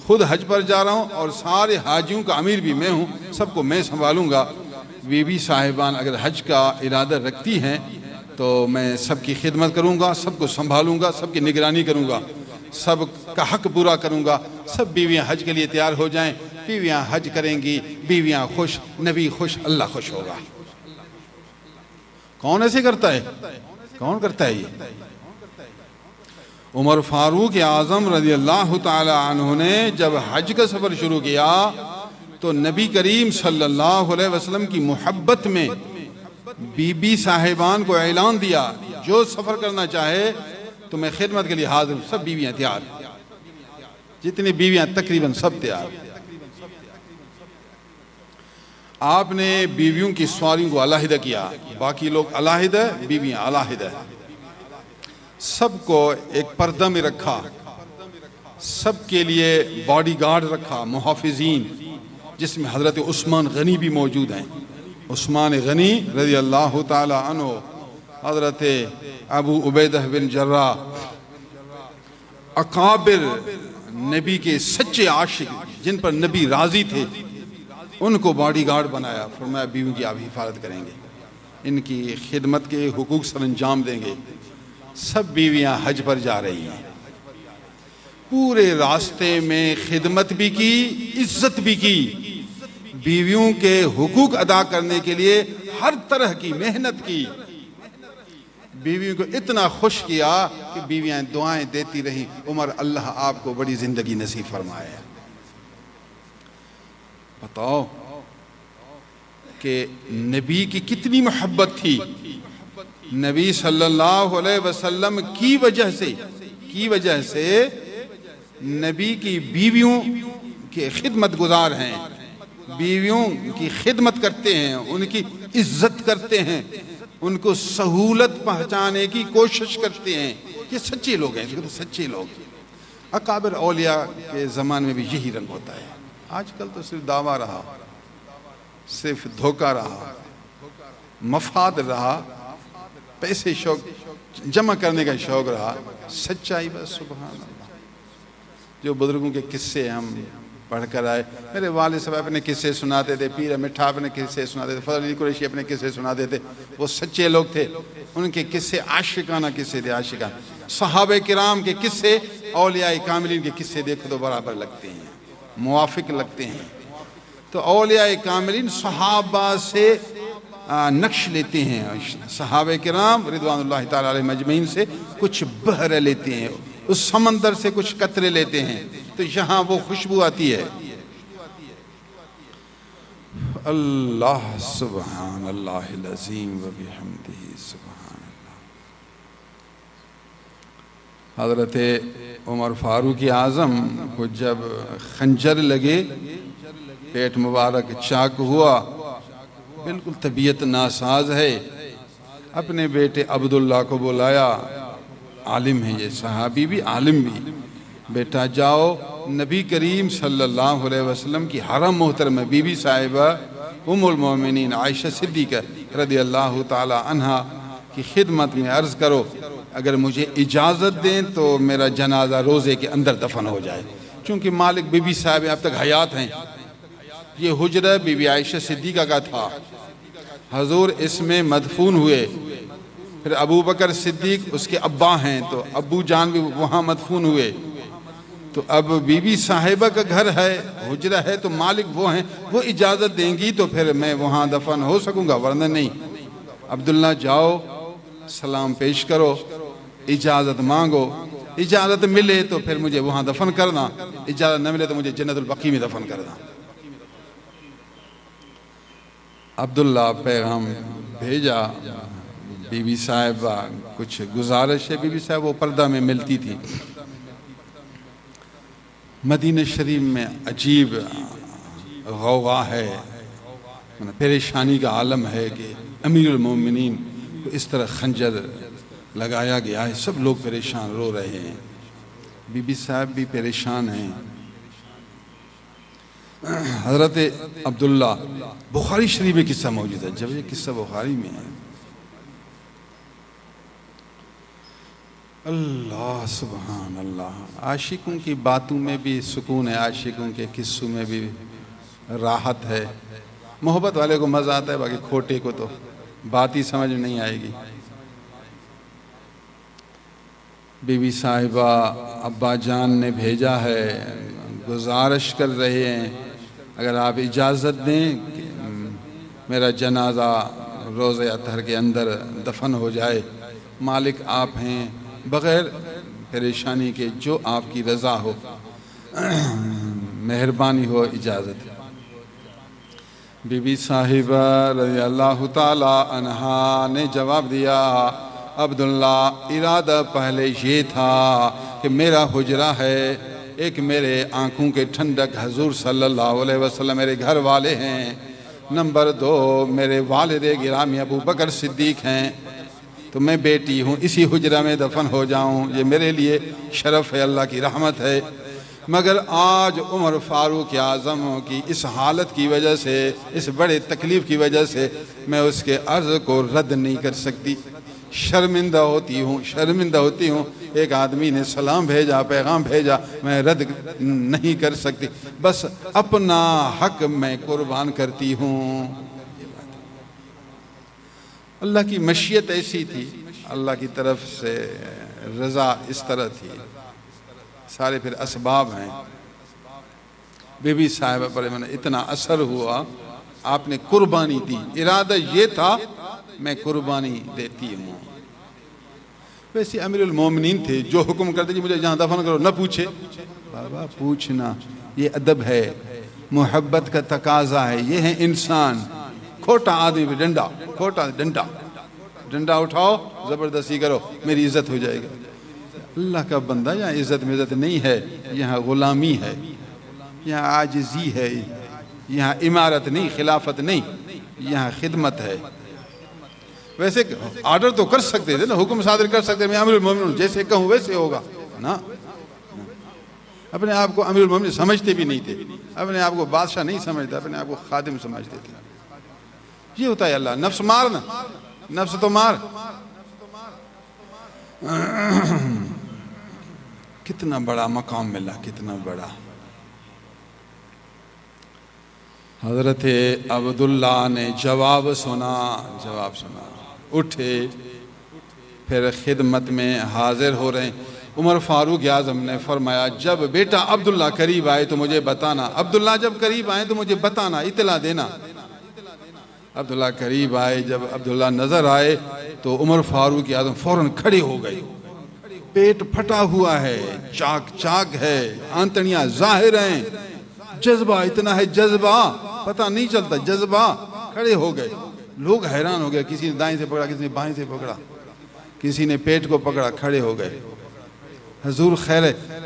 خود حج پر جا رہا ہوں اور سارے حاجیوں کا امیر بھی میں ہوں، سب کو میں سنبھالوں گا۔ بیوی صاحبان اگر حج کا ارادہ رکھتی ہیں تو میں سب کی خدمت کروں گا، سب کو سنبھالوں گا، سب کی نگرانی کروں گا، سب کا حق پورا کروں گا۔ سب بیویاں حج کے لیے تیار ہو جائیں، بیویاں حج کریں گی، بیویاں خوش، نبی خوش، اللہ خوش ہوگا۔ کون ایسے کرتا ہے؟ کون کرتا ہے یہ؟ عمر فاروق اعظم رضی اللہ تعالی عنہ نے جب حج کا سفر شروع کیا تو نبی کریم صلی اللہ علیہ وسلم کی محبت میں بی بی صاحبان کو اعلان دیا، جو سفر کرنا چاہے تو میں خدمت کے لیے حاضر ہوں۔ سب بیویاں تیار، جتنی بیویاں تقریباً سب تیار۔ آپ نے بیویوں کی سواریوں کو علیحدہ کیا، باقی لوگ علیحدہ، بیویاں علیحدہ، سب کو ایک پردہ میں رکھا، سب کے لیے باڈی گارڈ رکھا، محافظین، جس میں حضرت عثمان غنی بھی موجود ہیں۔ عثمان غنی رضی اللہ تعالی عنہ، حضرت ابو عبیدہ بن جراح، اکابر نبی کے سچے عاشق جن پر نبی راضی تھے، ان کو باڈی گارڈ بنایا۔ فرمایا بیوی کی آپ حفاظت کریں گے، ان کی خدمت کے حقوق سر انجام دیں گے۔ سب بیویاں حج پر جا رہی ہیں، پورے راستے میں خدمت بھی کی، عزت بھی کی، بیویوں کے حقوق ادا کرنے کے لیے ہر طرح کی محنت کی، بیویوں کو اتنا خوش کیا کہ بیویاں دعائیں دیتی رہیں، عمر اللہ آپ کو بڑی زندگی نصیب فرمائے۔ بتاؤ کہ نبی کی کتنی محبت تھی، نبی صلی اللہ علیہ وسلم کی وجہ سے نبی کی بیویوں کے خدمت گزار ہیں، بیویوں کی خدمت کرتے ہیں، ان کی عزت کرتے ہیں، ان کو سہولت پہنچانے کی کوشش کرتے ہیں۔ یہ سچے لوگ ہیں، یہ سچے لوگ۔ اکابر اولیاء کے زمان میں بھی یہی رنگ ہوتا ہے۔ آج کل تو صرف دعویٰ رہا، صرف دھوکہ رہا، مفاد رہا، پیسے شوق جمع کرنے کا شوق رہا، سچائی بس سبحان اللہ۔ جو بزرگوں کے قصے ہم پڑھ کر آئے، میرے والد صاحب اپنے قصے سناتے تھے، پیر مٹھا اپنے قصے سناتے تھے، فضل علی قریشی اپنے قصے سناتے تھے، وہ سچے لوگ تھے، ان کے قصے عاشقانہ قصے تھے، عاشقانہ۔ صحابہ کرام کے قصے، اولیاء کاملین کے قصے دیکھو تو برابر لگتے ہیں، موافق لگتے ہیں۔ تو اولیاء کاملین صحابہ سے نقش لیتے ہیں، صحابہ کرام رضوان اللہ تعالی علیہ مجمعین سے کچھ بہرے لیتے ہیں، اس سمندر سے کچھ قطرے لیتے ہیں، تو یہاں وہ خوشبو آتی ہے۔ اللہ سبحان اللہ العظیم و بحمدہ سبحان اللہ۔ حضرت عمر فاروق اعظم کو جب خنجر لگے، پیٹ مبارک چاک ہوا، بالکل طبیعت ناساز ہے، اپنے بیٹے عبداللہ کو بلایا، عالم ہے یہ صحابی بھی عالم بھی، بیٹا جاؤ نبی کریم صلی اللہ علیہ وسلم کی حرم محترمہ بی بی صاحبہ ام المومنین عائشہ صدیقہ رضی اللہ تعالی عنہا کی خدمت میں عرض کرو اگر مجھے اجازت دیں تو میرا جنازہ روزے کے اندر دفن ہو جائے. چونکہ مالک بی بی صاحب اب تک حیات ہیں. یہ حجرہ بی بی عائشہ صدیقہ کا تھا. حضور اس میں مدفون ہوئے. پھر ابو بکر صدیق اس کے ابا ہیں تو ابو جان بھی وہاں مدفون ہوئے. تو اب بی بی صاحبہ کا گھر ہے, حجرہ ہے, تو مالک وہ ہیں, وہ اجازت دیں گی تو پھر میں وہاں دفن ہو سکوں گا, ورنہ نہیں. عبداللہ جاؤ سلام پیش کرو, اجازت مانگو, اجازت ملے تو پھر مجھے وہاں دفن کرنا, اجازت نہ ملے تو مجھے جنت البقیع میں دفن کرنا. عبداللہ پیغام بھیجا. بی بی صاحبہ کچھ گزارش ہے, بی بی صاحب وہ پردہ میں ملتی تھی. مدینہ شریف میں عجیب غوغا ہے, پریشانی کا عالم ہے کہ امیر المومنین کو اس طرح خنجر لگایا گیا ہے, سب لوگ پریشان رو رہے ہیں, بی بی صاحب بھی پریشان ہیں. حضرت عبداللہ بخاری شریف میں قصہ موجود ہے, جب یہ قصہ بخاری میں ہے. اللہ سبحان اللہ, عاشقوں کی باتوں میں بھی سکون ہے, عاشقوں کے قصوں میں بھی راحت ہے. محبت والے کو مزہ آتا ہے, باقی کھوٹے کو تو بات ہی سمجھ نہیں آئے گی. بی بی صاحبہ ابا جان نے بھیجا ہے, گزارش کر رہے ہیں اگر آپ اجازت دیں کہ میرا جنازہ روزہ اطہر کے اندر دفن ہو جائے. مالک آپ ہیں, بغیر پریشانی کے جو آپ کی رضا ہو, مہربانی ہو اجازت. بی بی صاحبہ رضی اللہ تعالی عنہا نے جواب دیا, عبداللہ ارادہ پہلے یہ تھا کہ میرا حجرہ ہے, ایک میرے آنکھوں کے ٹھنڈک حضور صلی اللہ علیہ وسلم میرے گھر والے ہیں, نمبر 2 میرے والد گرامی ابو بکر صدیق ہیں, تو میں بیٹی ہوں اسی حجرہ میں دفن ہو جاؤں, یہ میرے لیے شرف ہے, اللہ کی رحمت ہے. مگر آج عمر فاروق اعظم کی اس حالت کی وجہ سے, اس بڑے تکلیف کی وجہ سے میں اس کے عرض کو رد نہیں کر سکتی, شرمندہ ہوتی ہوں. ایک آدمی نے سلام بھیجا, پیغام بھیجا, میں رد نہیں کر سکتی, بس اپنا حق میں قربان کرتی ہوں. اللہ کی مشیت ایسی تھی, اللہ کی طرف سے رضا اس طرح تھی, سارے پھر اسباب ہیں. بی بی صاحبہ پر اتنا اثر ہوا, آپ نے قربانی دی, ارادہ یہ تھا میں قربانی دیتی ہوں. ویسے امیر المومنین تھے, جو حکم کرتے کہ مجھے جہاں دفن کرو نہ پوچھے. بابا پوچھنا یہ ادب ہے, محبت کا تقاضا ہے, یہ ہے انسان. کھوٹا آدمی پہ ڈنڈا, کھوٹا ڈنڈا اٹھاؤ, زبردستی کرو, میری عزت ہو جائے گا. اللہ کا بندہ, یہاں عزت میں عزت نہیں ہے, یہاں غلامی ہے, یہاں عاجزی ہے, یہاں امارت نہیں, خلافت نہیں, یہاں خدمت ہے. ویسے آرڈر تو کر سکتے تھے نا, حکم صادر کر سکتے, میں امیر المومنین جیسے کہوں ویسے ہوگا نا. اپنے آپ کو امیر المومنین سمجھتے بھی نہیں تھے, اپنے آپ کو بادشاہ نہیں سمجھتے, اپنے آپ کو خادم سمجھتے تھے. یہ ہوتا ہے اللہ, نفس مارنا, نفس تو مار. کتنا بڑا مقام ملا, کتنا بڑا. حضرت عبداللہ نے جواب سنا, اٹھے, پھر خدمت میں حاضر ہو رہے ہیں. عمر فاروق اعظم نے فرمایا جب بیٹا عبداللہ قریب آئے تو مجھے بتانا, عبداللہ جب قریب آئے تو مجھے بتانا, اطلاع دینا. عبداللہ قریب آئے, جب عبداللہ نظر آئے تو عمر فاروق اعظم فوراً کھڑے ہو گئے. پیٹ پھٹا ہوا ہے, چاک چاک ہے, آنتڑیاں ظاہر ہیں, جذبہ اتنا ہے, جذبہ پتہ نہیں چلتا, جذبہ. کھڑے ہو گئے, لوگ حیران ہو گئے, کسی نے دائیں سے پکڑا, کسی نے بائیں سے پکڑا, کسی نے پیٹ کو پکڑا, کھڑے ہو گئے. حضور خیر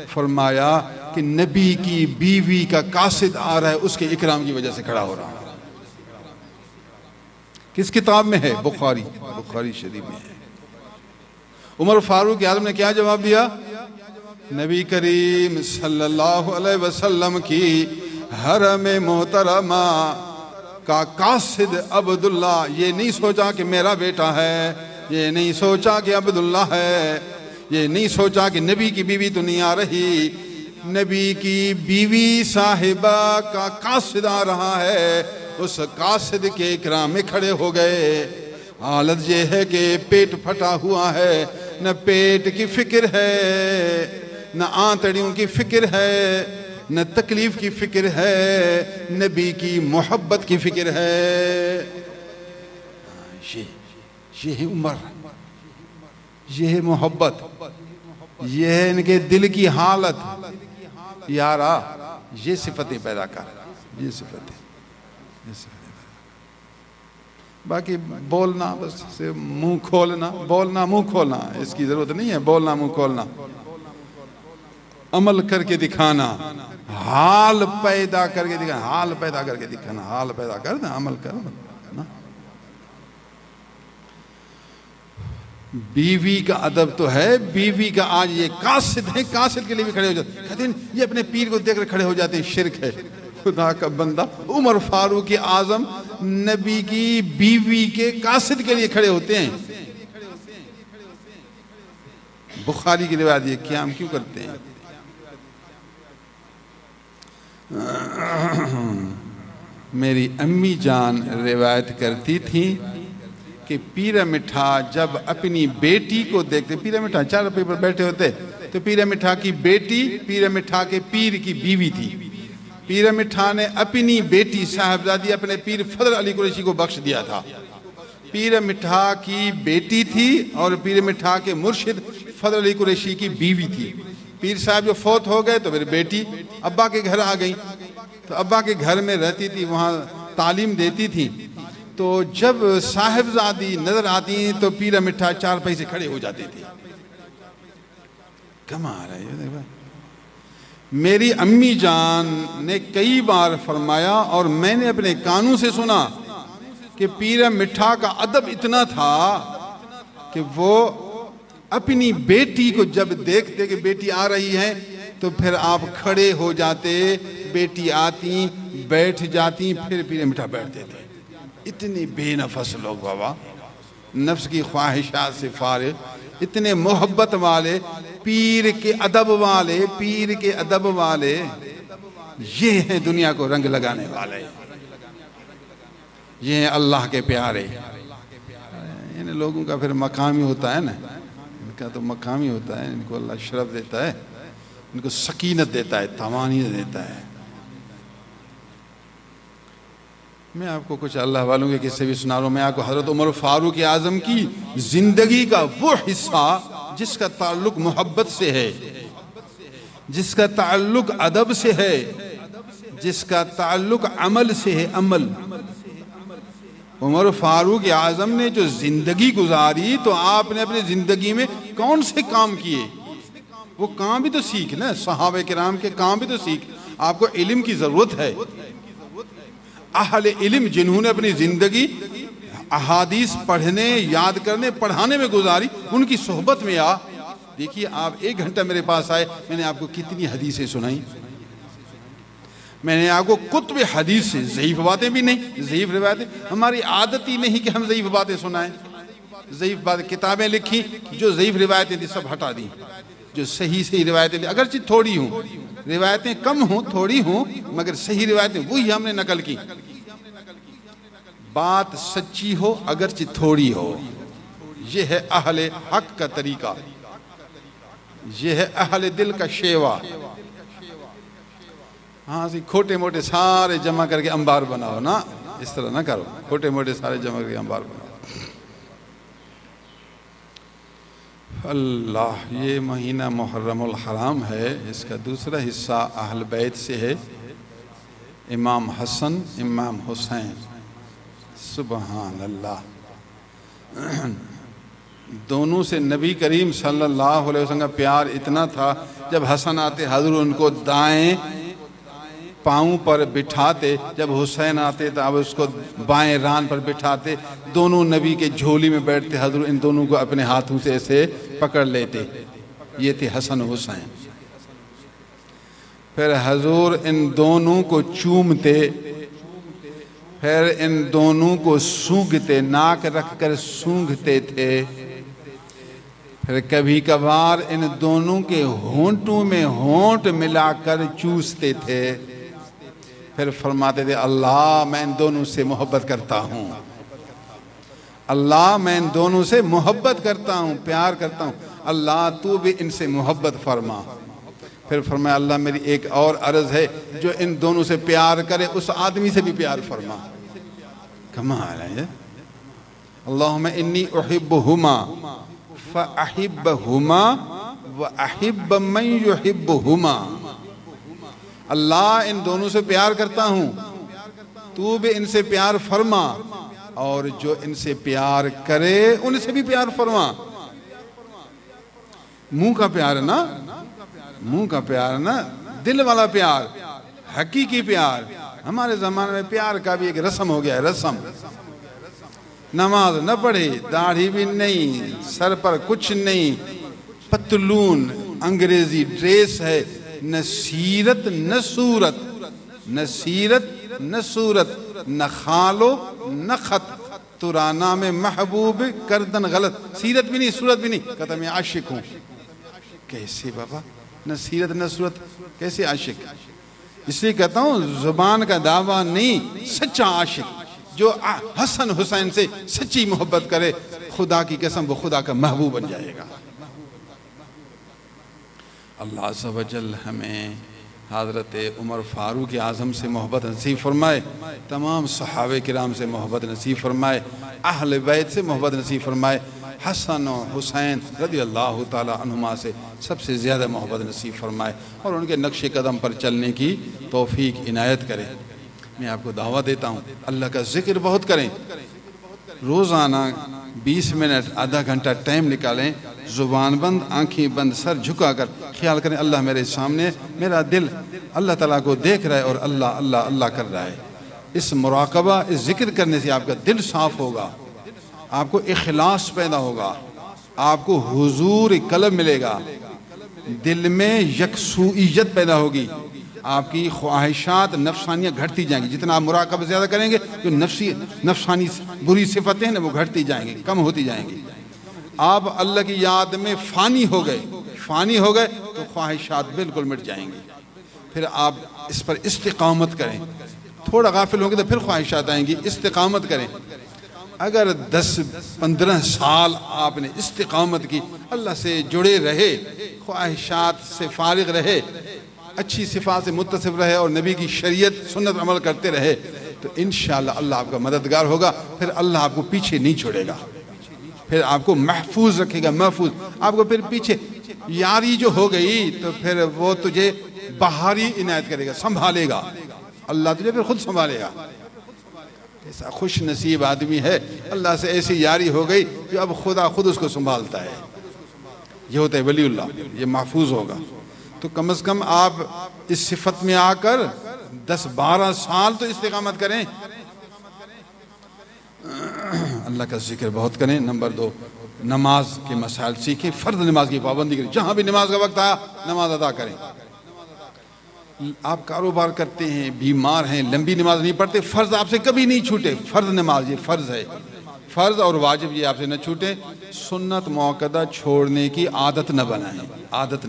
فرمایا کہ نبی کی بیوی کا قاصد آ رہا ہے, اس کے اکرام کی وجہ سے کھڑا ہو رہا ہے. کس کتاب میں ہے؟ بخاری شریف میں ہے. عمر فاروق اعظم نے کیا جواب دیا؟ نبی کریم صلی اللہ علیہ وسلم کی حرم محترمہ کا قاصد عبداللہ، یہ نہیں سوچا کہ میرا بیٹا ہے، یہ نہیں سوچا کہ عبداللہ ہے، یہ نہیں سوچا کہ نبی کی بیوی تو نہیں آ رہی، نبی کی بیوی صاحبہ کا قاصد آ رہا ہے، اس قاصد کے اکرام میں کھڑے ہو گئے۔ حالت یہ ہے کہ پیٹ پھٹا ہوا ہے، نہ پیٹ کی فکر ہے، نہ آنتڑیوں کی فکر ہے، نہ تکلیف کی فکر ہے، نبی کی محبت کی فکر ہے۔ یہ ہے عمر، یہ ہے محبت، یہ ہے ان کے دل کی حالت۔ یارا یہ صفتیں پیدا کر، یہ صفتیں۔ باقی بولنا بس منہ کھولنا، بولنا منہ کھولنا، اس کی ضرورت نہیں ہے بولنا منہ کھولنا، عمل کر کے دکھانا، حال پیدا کر کے دکھانا، حال پیدا کر کے دکھانا، حال پیدا کر نا، عمل کر نا۔ بیوی کا ادب تو ہے، بیوی کا آج یہ قاصد ہیں، قاصد کے لیے بھی کھڑے ہو جاتے ہیں، کہتے ہیں یہ اپنے پیر کو دیکھ کر کھڑے ہو جاتے ہیں، شرک ہے۔ خدا کا بندہ عمر فاروق اعظم نبی کی بیوی کے قاصد کے لیے کھڑے ہوتے ہیں۔ بخاری کی روایت یہ قیام کیوں کرتے ہیں؟ میری امی جان روایت کرتی تھی کہ پیر مٹھا جب اپنی بیٹی کو دیکھتے، پیر مٹھا چار پہ پر بیٹھے ہوتے تو پیر مٹھا کی بیٹی پیر مٹھا کے پیر کی بیوی تھی۔ پیر مٹھا نے اپنی بیٹی صاحبزادی اپنے پیر فضل علی قریشی کو بخش دیا تھا۔ پیر مٹھا کی بیٹی تھی اور پیر مٹھا کے مرشد فضل علی قریشی کی بیوی تھی۔ پیر صاحب جو فوت ہو گئے تو پھر بیٹی ابا کے گھر آ گئی، تو ابا کے گھر میں رہتی تھی، وہاں تعلیم دیتی تھی۔ تو جب صاحبزادی نظر آتی ہیں تو پیر مٹھا چار پائی سے کھڑے ہو جاتے تھے۔ کمال ہے۔ میری امی جان نے کئی بار فرمایا اور میں نے اپنے کانوں سے سنا کہ پیر مٹھا کا ادب اتنا تھا کہ وہ اپنی بیٹی کو جب دیکھتے کہ بیٹی آ رہی ہے تو پھر آپ کھڑے ہو جاتے، بیٹی آتی بیٹھ جاتی، پھر پیر مٹھا بیٹھتے تھے۔ اتنے بے نفس لوگ بابا، نفس کی خواہشات سے فارغ، اتنے محبت والے، پیر کے ادب والے، پیر کے ادب والے، یہ ہیں دنیا کو رنگ لگانے والے، یہ ہیں اللہ کے پیارے۔ ان لوگوں کا پھر مقامی ہوتا ہے نا، ان کا تو مقامی ہوتا ہے، ان کو اللہ شرف دیتا ہے، ان کو سکینت دیتا ہے، طمانینت دیتا ہے۔ میں آپ کو کچھ اللہ والوں کے قصے بھی سنا رہا ہوں۔ میں آپ کو حضرت عمر فاروق اعظم کی زندگی کا وہ حصہ جس کا تعلق محبت سے ہے، جس کا تعلق ادب سے ہے، جس کا تعلق عمل سے ہے، عمل۔ عمر فاروق اعظم نے جو زندگی گزاری تو آپ نے اپنی زندگی میں کون سے کام کیے؟ وہ کام بھی تو سیکھ نا، صحابہ کرام کے کام بھی تو سیکھ۔ آپ کو علم کی ضرورت ہے۔ اہل علم جنہوں نے اپنی زندگی احادیث پڑھنے، یاد کرنے، پڑھانے میں گزاری، ان کی صحبت میں آ۔ دیکھیے آپ 1 گھنٹہ میرے پاس آئے، میں نے آپ کو کتنی حدیثیں سنائیں، میں نے آپ کو کتب حدیث سے، ضعیف باتیں بھی نہیں، ضعیف روایتیں، ہماری عادت ہی نہیں کہ ہم ضعیف باتیں سنائیں۔ ضعیف باتیں کتابیں لکھی، جو ضعیف روایتیں تھی سب ہٹا دیں، جو صحیح روایتیں تھی اگرچہ تھوڑی ہوں، روایتیں کم ہوں، تھوڑی ہوں، مگر صحیح روایتیں وہی ہم نے نقل کی۔ بات سچی ہو اگرچہ تھوڑی ہو، یہ ہے اہل حق کا طریقہ، یہ ہے اہل دل کا شیوا۔ ہاں سی کھوٹے موٹے سارے جمع کر کے انبار بناؤ نا، اس طرح نہ کرو، کھوٹے موٹے سارے جمع کر کے انبار بناؤ۔ اللہ، یہ مہینہ محرم الحرام ہے، اس کا دوسرا حصہ اہل بیت سے ہے، امام حسن، امام حسین، سبحان اللہ۔ دونوں سے نبی کریم صلی اللہ علیہ وسلم کا پیار اتنا تھا، جب حسن آتے حضور ان کو دائیں پاؤں پر بٹھاتے، جب حسین آتے تو اب اس کو بائیں ران پر بٹھاتے، دونوں نبی کے جھولی میں بیٹھتے، حضور ان دونوں کو اپنے ہاتھوں سے ایسے پکڑ لیتے۔ یہ تھے حسن و حسین۔ پھر حضور ان دونوں کو چومتے، پھر ان دونوں کو سونگھتے، ناک رکھ کر سونگھتے تھے، پھر کبھی کبھار ان دونوں کے ہونٹوں میں ہونٹ ملا کر چوستے تھے، پھر فرماتے تھے اللہ میں ان دونوں سے محبت کرتا ہوں، اللہ میں ان دونوں سے محبت کرتا ہوں، پیار کرتا ہوں، اللہ تو بھی ان سے محبت فرما۔ پھر فرمایا اللہ میری ایک اور عرض ہے، جو ان دونوں سے پیار کرے اس آدمی سے بھی پیار فرما۔ کمال ہے۔ اللہم انی احبہما فاحبہما واحب من یحبہما۔ اللہ ان دونوں سے پیار کرتا ہوں، تو بھی ان سے پیار فرما، اور جو ان سے پیار کرے ان سے بھی پیار فرما۔ منہ کا پیار نا، منہ کا پیار نا، دل والا پیار، حقیقی پیار۔ ہمارے زمانے میں پیار کا بھی ایک رسم ہو گیا ہے، رسم۔ نماز نہ پڑھے، داڑھی بھی نہیں، سر پر کچھ نہیں، پتلون انگریزی ڈریس ہے، نہ سیرت نہ صورت، نہ سیرت نہ صورت، نہ خالو نہ خط، ترانا میں محبوب کردن غلط، سیرت بھی نہیں صورت بھی نہیں، کہتا میں عاشق ہوں۔ کیسے بابا، نہ سیرت نہ صورت، کیسے عاشق؟ اس لیے کہتا ہوں زبان کا دعویٰ نہیں، سچا عاشق جو حسن حسین سے سچی محبت کرے، خدا کی قسم وہ خدا کا محبوب بن جائے گا۔ اللہ عز و جل ہمیں حضرت عمر فاروق اعظم سے محبت نصیب فرمائے، تمام صحابہ کرام سے محبت نصیب فرمائے، اہل بیت سے محبت نصیب فرمائے، حسن و حسین رضی اللہ تعالیٰ عنہما سے سب سے زیادہ محبت نصیب فرمائے، اور ان کے نقش قدم پر چلنے کی توفیق عنایت کرے۔ میں آپ کو دعوت دیتا ہوں اللہ کا ذکر بہت کریں، روزانہ 20 منٹ آدھا گھنٹہ ٹائم نکالیں، زبان بند آنکھیں بند سر جھکا کر خیال کریں اللہ میرے سامنے، میرا دل اللہ تعالیٰ کو دیکھ رہا ہے اور اللہ اللہ اللہ کر رہا ہے۔ اس مراقبہ، اس ذکر کرنے سے آپ کا دل صاف ہوگا، آپ کو اخلاص پیدا ہوگا، آپ کو حضور قلب ملے گا، دل میں یکسوئیت پیدا ہوگی، آپ کی خواہشات نفسانیہ گھٹتی جائیں گی۔ جتنا آپ مراقبہ زیادہ کریں گے جو نفسانی بری صفتیں ہیں وہ گھٹتی جائیں گی، کم ہوتی جائیں گی۔ آپ اللہ کی یاد میں فانی ہو گئے تو خواہشات بالکل مٹ جائیں گی۔ پھر آپ اس پر استقامت کریں، تھوڑا غافل ہوں گے تو پھر خواہشات آئیں گی، استقامت کریں۔ اگر 10-15 سال آپ نے استقامت کی، اللہ سے جڑے رہے، خواہشات سے فارغ رہے، اچھی صفات سے متصف رہے اور نبی کی شریعت سنت عمل کرتے رہے، تو انشاءاللہ اللہ آپ کا مددگار ہوگا، پھر اللہ آپ کو پیچھے نہیں چھوڑے گا، پھر آپ کو محفوظ رکھے گا، محفوظ۔ آپ کو پھر پیچھے یاری جو ہو گئی تو پھر وہ تجھے بہاری عنایت کرے گا، سنبھالے گا، اللہ تجھے پھر خود سنبھالے گا۔ ایسا خوش نصیب آدمی ہے اللہ سے ایسی یاری ہو گئی کہ اب خدا خود اس کو سنبھالتا ہے۔ یہ ہوتا ہے ولی اللہ، یہ محفوظ ہوگا۔ تو کم از کم آپ اس صفت میں آ کر 10-12 سال تو استقامت کریں، اللہ کا ذکر بہت کریں۔ نمبر 2، نماز کے مسائل سیکھیں، فرض نماز کی پابندی کریں، جہاں بھی نماز کا وقت آیا نماز ادا کریں۔ آپ کاروبار کرتے ہیں، بیمار ہیں، لمبی نماز نہیں پڑھتے، فرض آپ سے کبھی نہیں چھوٹے، فرض نماز یہ فرض ہے، فرض اور واجب یہ آپ سے نہ چھوٹے۔ سنت موقدہ چھوڑنے کی عادت نہ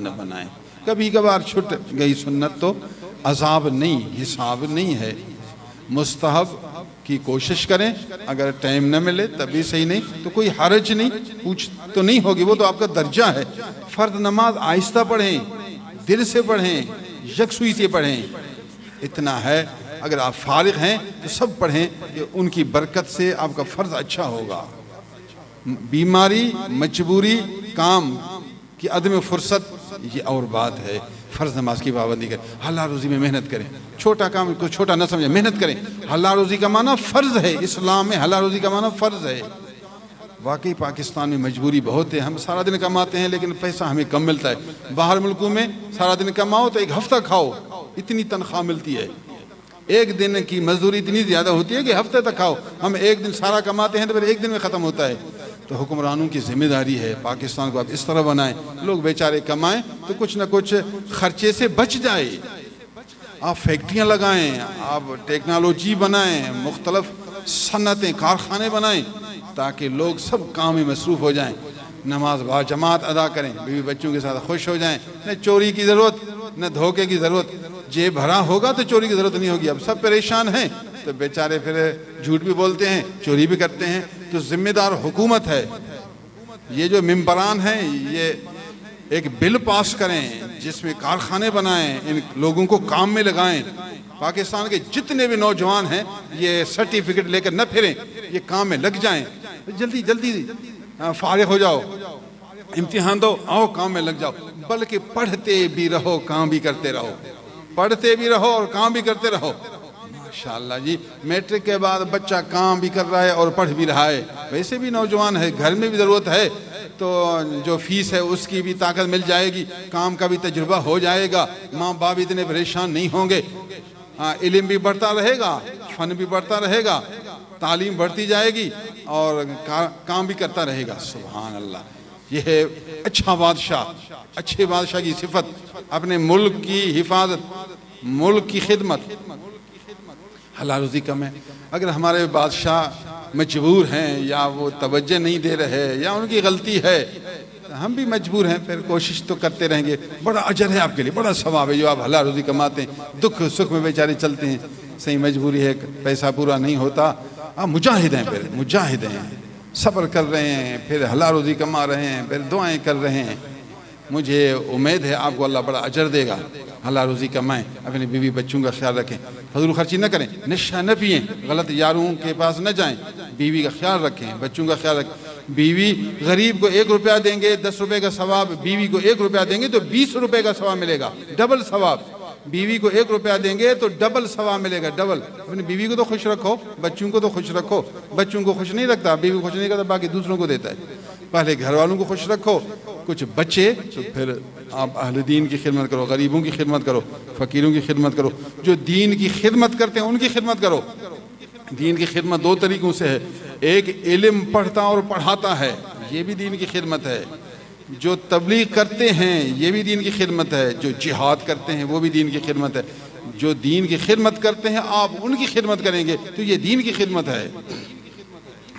بنائیں، کبھی کبھار چھٹ گئی سنت تو عذاب نہیں، حساب نہیں ہے، مستحب کی کوشش کریں، اگر ٹائم نہ ملے تبھی صحیح، نہیں تو کوئی حرج نہیں، پوچھ تو نہیں ہوگی، وہ تو آپ کا درجہ ہے۔ فرض نماز آہستہ پڑھیں، دل سے پڑھیں، یکسوئی سے پڑھیں، اتنا ہے۔ اگر آپ فارغ ہیں تو سب پڑھیں کہ ان کی برکت سے آپ کا فرض اچھا ہوگا۔ بیماری، مجبوری، کام کی عدم فرصت یہ اور بات ہے، فرض نماز کی پابندی کریں، حلال روزی میں محنت کریں، چھوٹا کام کو چھوٹا نہ سمجھیں، محنت کریں۔ حلال روزی کا معنی فرض ہے، اسلام میں حلال روزی کا معنی فرض ہے۔ واقعی پاکستان میں مجبوری بہت ہے، ہم سارا دن کماتے ہیں لیکن پیسہ ہمیں کم ملتا ہے۔ باہر ملکوں میں سارا دن کماؤ تو ایک ہفتہ کھاؤ، اتنی تنخواہ ملتی ہے، ایک دن کی مزدوری اتنی زیادہ ہوتی ہے کہ ہفتے تک کھاؤ، ہم ایک دن سارا کماتے ہیں تو پھر ایک دن میں ختم ہوتا ہے۔ تو حکمرانوں کی ذمہ داری ہے پاکستان کو آپ اس طرح بنائیں، لوگ بیچارے کمائیں تو کچھ نہ کچھ خرچے سے بچ جائے، آپ فیکٹریاں لگائیں، آپ ٹیکنالوجی بنائیں، مختلف صنعتیں، کارخانے بنائیں، تاکہ لوگ سب کام میں مصروف ہو جائیں، نماز با جماعت ادا کریں، بیوی بچوں کے ساتھ خوش ہو جائیں، نہ چوری کی ضرورت نہ دھوکے کی ضرورت۔ جیب بھرا ہوگا تو چوری کی ضرورت نہیں ہوگی۔ اب سب پریشان ہیں تو بیچارے پھر جھوٹ بھی بولتے ہیں، چوری بھی کرتے ہیں۔ تو ذمہ دار حکومت ہے۔ یہ جو ممبران ہیں یہ ایک بل پاس کریں جس میں کارخانے بنائیں، ان لوگوں کو کام میں لگائیں۔ پاکستان کے جتنے بھی نوجوان ہیں یہ سرٹیفکیٹ لے کر نہ پھریں، یہ کام میں لگ جائیں، جلدی جلدی فارغ ہو جاؤ، امتحان دو، آؤ کام میں لگ جاؤ، بلکہ پڑھتے بھی رہو، کام بھی کرتے رہو، پڑھتے بھی رہو اور کام بھی کرتے رہو۔ ماشاءاللہ جی، میٹرک کے بعد بچہ کام بھی کر رہا ہے اور پڑھ بھی رہا ہے۔ ویسے بھی نوجوان ہے، گھر میں بھی ضرورت ہے تو جو فیس ہے اس کی بھی طاقت مل جائے گی، کام کا بھی تجربہ ہو جائے گا، ماں باپ اتنے پریشان نہیں ہوں گے، علم بھی بڑھتا رہے گا، فن بھی بڑھتا رہے گا، تعلیم بڑھتی جائے گی اور کام بھی کرتا رہے گا۔ سبحان اللہ، یہ ہے اچھا بادشاہ، اچھے بادشاہ کی صفت، اپنے ملک کی حفاظت، ملک کی خدمت۔ حلال روزی کم ہے، اگر ہمارے بادشاہ مجبور ہیں یا وہ توجہ نہیں دے رہے یا ان کی غلطی ہے، ہم بھی مجبور ہیں، پھر کوشش تو کرتے رہیں گے۔ بڑا اجر ہے آپ کے لیے، بڑا ثواب ہے جو آپ حلال روزی کماتے ہیں، دکھ سکھ میں بیچارے چلتے ہیں، صحیح مجبوری ہے، پیسہ پورا نہیں ہوتا، آپ مجاہد ہیں، پھر مجاہد ہیں، صبر کر رہے ہیں، پھر حلال روزی کما رہے ہیں، پھر دعائیں کر رہے ہیں۔ مجھے امید ہے آپ کو اللہ بڑا اجر دے گا۔ حلال روزی کمائیں، اپنے بیوی بچوں کا خیال رکھیں، فضول خرچی نہ کریں، نشہ نہ پئیں، غلط یاروں کے پاس نہ جائیں، بیوی کا خیال رکھیں، بچوں کا خیال رکھیں۔ بیوی غریب کو 1 روپیہ دیں گے 10 روپے کا ثواب، بیوی کو 1 روپیہ دیں گے تو 20 روپے کا ثواب ملے گا، ڈبل ثواب۔ بیوی کو 1 روپیہ دیں گے تو ڈبل ثواب ملے گا، ڈبل۔ اپنی بیوی کو تو خوش رکھو، بچوں کو تو خوش رکھو۔ بچوں کو خوش نہیں رکھتا، بیوی کو خوش نہیں کرتا، باقی دوسروں کو دیتا ہے۔ پہلے گھر والوں کو خوش رکھو، کچھ بچے تو پھر آپ اہل دین کی خدمت کرو، غریبوں کی خدمت کرو، فقیروں کی خدمت کرو، جو دین کی خدمت کرتے ہیں ان کی خدمت کرو۔ دین کی خدمت 2 طریقوں سے ہے، ایک علم پڑھتا اور پڑھاتا ہے، یہ بھی دین کی خدمت ہے۔ جو تبلیغ کرتے ہیں یہ بھی دین کی خدمت ہے، جو جہاد کرتے ہیں وہ بھی دین کی خدمت ہے۔ جو دین کی خدمت کرتے ہیں آپ ان کی خدمت کریں گے تو یہ دین کی خدمت ہے۔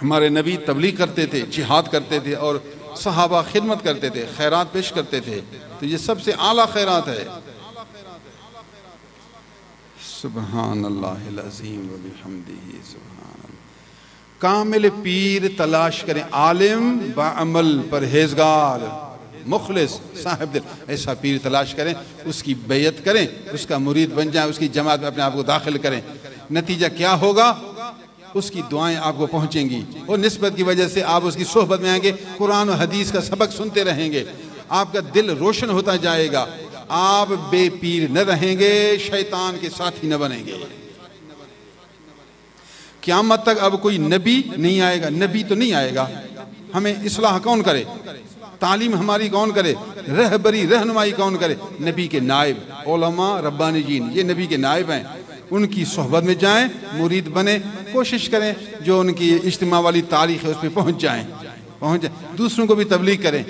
ہمارے نبی تبلیغ کرتے تھے، جہاد کرتے تھے اور صحابہ خدمت کرتے تھے، خیرات پیش کرتے تھے، تو یہ سب سے اعلیٰ خیرات ہے۔ سبحان اللہ العظیم و بحمدہ، سبحان اللہ۔ کامل پیر تلاش کریں، عالم بعمل، پرہیزگار، مخلص، صاحب دل، ایسا پیر تلاش کریں، اس کی بیعت کریں، اس کا مرید بن جائیں، اس کی جماعت میں اپنے آپ کو داخل کریں۔ نتیجہ کیا ہوگا؟ اس کی دعائیں آپ کو پہنچیں گی، اور نسبت کی وجہ سے آپ اس کی صحبت میں آئیں گے، قرآن و حدیث کا سبق سنتے رہیں گے، آپ کا دل روشن ہوتا جائے گا، آپ بے پیر نہ رہیں گے، شیطان کے ساتھی نہ بنیں گے۔ قیامت تک اب کوئی نبی نہیں آئے گا، نبی تو نہیں آئے گا، ہمیں اصلاح کون کرے؟ تعلیم ہماری کون کرے؟ رہبری، رہنمائی کون کرے؟ نبی کے نائب، علماء ربانیین، یہ نبی کے نائب ہیں، ان کی صحبت میں جائیں، مرید بنیں، کوشش کریں جو ان کی اجتماع والی تاریخ ہے اس پہ پہنچ جائیں، دوسروں کو بھی تبلیغ کریں،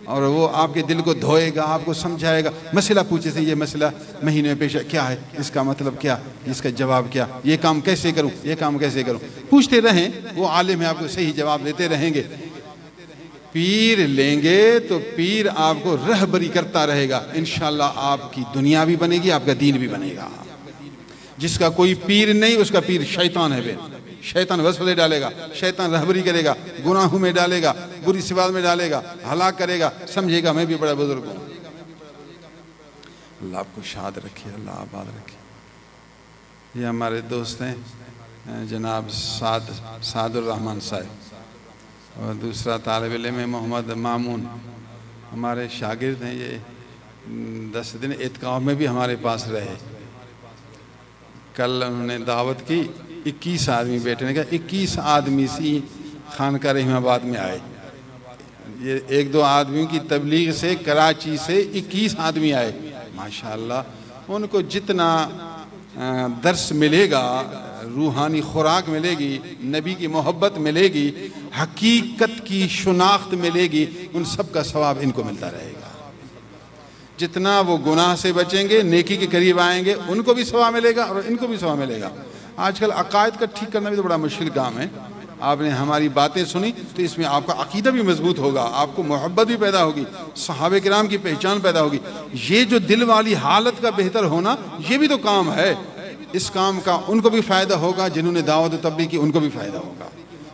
اور وہ آپ کے دل کو دھوئے گا، آپ کو سمجھائے گا، مسئلہ پوچھے سے یہ مسئلہ مہینے میں پیش ہے، کیا ہے اس کا مطلب، کیا اس کا جواب، کیا یہ کام کیسے کروں، یہ کام کیسے کروں، پوچھتے رہیں، وہ عالم ہے آپ کو صحیح جواب دیتے رہیں گے۔ پیر لیں گے تو پیر آپ کو رہبری کرتا رہے گا، انشاءاللہ آپ کی دنیا بھی بنے گی، آپ کا دین بھی بنے گا۔ جس کا کوئی پیر نہیں اس کا پیر شیطان ہے، شیطان وسوسے ڈالے گا، شیطان رہبری کرے گا، گناہوں میں ڈالے گا، بری صفات میں ڈالے گا، ہلاک کرے گا، سمجھے گا میں بھی بڑا بزرگ ہوں۔ اللہ آپ کو شاد رکھے، اللہ آباد رکھے۔ یہ ہمارے دوست ہیں جناب سعد الرحمن صاحب، اور دوسرا طالب علم ہے محمد مامون، ہمارے شاگرد ہیں، یہ 10 دن اعتکاف میں بھی ہمارے پاس رہے۔ کل انہوں نے دعوت کی، 21 آدمی بیٹھے نے کہا 21 آدمی سی خانقاہ رحیم آباد میں آئے، یہ 1-2 آدمیوں کی تبلیغ سے کراچی سے 21 آدمی آئے، ماشاءاللہ ان کو جتنا درس ملے گا، روحانی خوراک ملے گی، نبی کی محبت ملے گی، حقیقت کی شناخت ملے گی، ان سب کا ثواب ان کو ملتا رہے گا۔ جتنا وہ گناہ سے بچیں گے، نیکی کے قریب آئیں گے، ان کو بھی ثواب ملے گا اور ان کو بھی ثواب ملے گا۔ آج کل عقائد کا ٹھیک کرنا بھی تو بڑا مشکل کام ہے۔ آپ نے ہماری باتیں سنی تو اس میں آپ کا عقیدہ بھی مضبوط ہوگا، آپ کو محبت بھی پیدا ہوگی، صحابہ کرام کی پہچان پیدا ہوگی۔ یہ جو دل والی حالت کا بہتر ہونا، یہ بھی تو کام ہے۔ اس کام کا ان کو بھی فائدہ ہوگا، جنہوں نے دعوت و تبلیغ کی ان کو بھی فائدہ ہوگا۔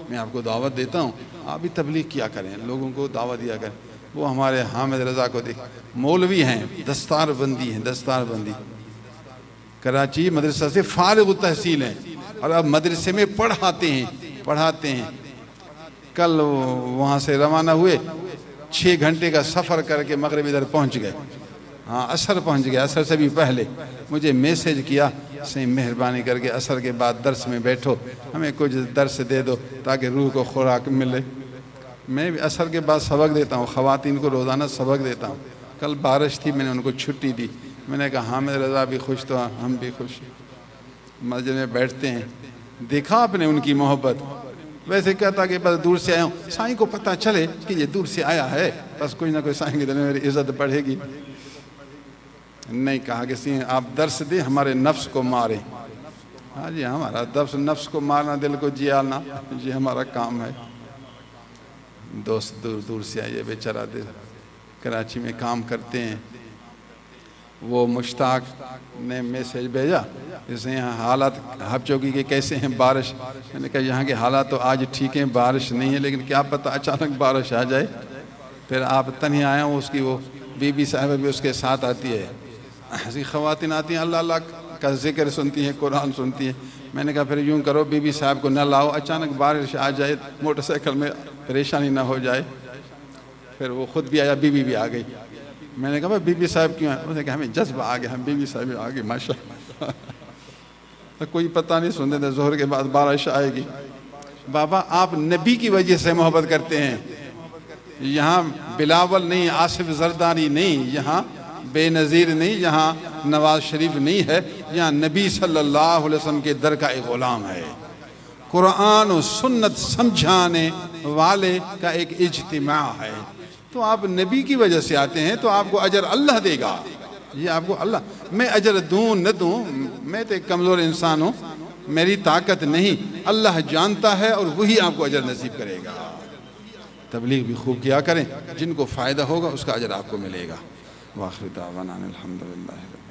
میں آپ کو دعوت دیتا ہوں، آپ بھی تبلیغ کیا کریں، لوگوں کو دعوت دیا کریں۔ وہ ہمارے حامد رضا کو دیکھ، مولوی ہیں، دستار بندی ہیں، دستار بندی، کراچی مدرسہ سے فارغ التحصیل ہیں اور اب مدرسے میں پڑھاتے ہیں۔ کل وہاں سے روانہ ہوئے، 6 گھنٹے کا سفر کر کے مغرب ادھر پہنچ گئے، عصر پہنچ گئے، عصر سے بھی پہلے مجھے میسیج کیا، سے مہربانی کر کے عصر کے بعد درس میں بیٹھو، ہمیں کچھ درس دے دو تاکہ روح کو خوراک ملے۔ میں بھی عصر کے بعد سبق دیتا ہوں، خواتین کو روزانہ سبق دیتا ہوں۔ کل بارش تھی، میں نے ان کو چھٹی دی، میں نے کہا حامد رضا بھی خوش تو ہم بھی خوش۔ مسجد میں بیٹھتے ہیں، دیکھا آپ نے ان کی محبت، ویسے کہتا کہ بس دور سے آیا ہوں، سائیں کو پتہ چلے کہ یہ دور سے آیا ہے، بس کچھ نہ کچھ سائیں کے دل میں میری عزت بڑھے گی۔ نہیں کہا کہ سائیں آپ درس دیں، ہمارے نفس کو ماریں۔ ہاں جی، ہمارا درس نفس کو مارنا، دل کو جیالنا، یہ ہمارا کام ہے۔ دوست دور دور سے آئیے، بیچارہ دل کراچی میں کام کرتے ہیں۔ وہ مشتاق نے میسیج بھیجا، جیسے یہاں حالات ہب چوکی کے کیسے ہیں، بارش۔ میں نے کہا یہاں کے حالات تو آج ٹھیک ہیں، بارش نہیں ہے، لیکن کیا پتہ اچانک بارش آ جائے۔ پھر آپ تنہا آئے ہوں، اس کی وہ بی بی صاحبہ بھی اس کے ساتھ آتی ہے، ایسی خواتین آتی ہیں، اللہ اللہ کا ذکر سنتی ہیں، قرآن سنتی ہیں۔ میں نے کہا پھر یوں کرو، بی بی صاحب کو نہ لاؤ، اچانک بارش آ جائے، موٹر سائیکل میں پریشانی نہ ہو جائے۔ پھر وہ خود بھی آیا، بی بی بھی آ گئی۔ میں نے کہا بی بی صاحب کیوں ہیں؟ اس نے کہا ہمیں جذبہ آ گیا، ہم بی بی صاحب آ گئی، ماشاء اللہ۔ کوئی پتہ نہیں سنتے تھے ظہر کے بعد بارش آئے گی۔ بابا آپ نبی کی وجہ سے محبت کرتے ہیں، یہاں بلاول نہیں، آصف زرداری نہیں، یہاں بے نظیر نہیں، یہاں نواز شریف نہیں ہے، یہاں نبی صلی اللہ علیہ وسلم کے در کا ایک غلام ہے، قرآن و سنت سمجھانے والے کا ایک اجتماع ہے۔ تو آپ نبی کی وجہ سے آتے ہیں تو آپ کو اجر اللہ دے گا، یہ آپ کو اللہ، میں اجر دوں نہ دوں، میں تو ایک کمزور انسان ہوں، میری طاقت نہیں، اللہ جانتا ہے اور وہی آپ کو اجر نصیب کرے گا۔ تبلیغ بھی خوب کیا کریں، جن کو فائدہ ہوگا اس کا اجر آپ کو ملے گا۔ وآخر دعوانا الحمدللہ رب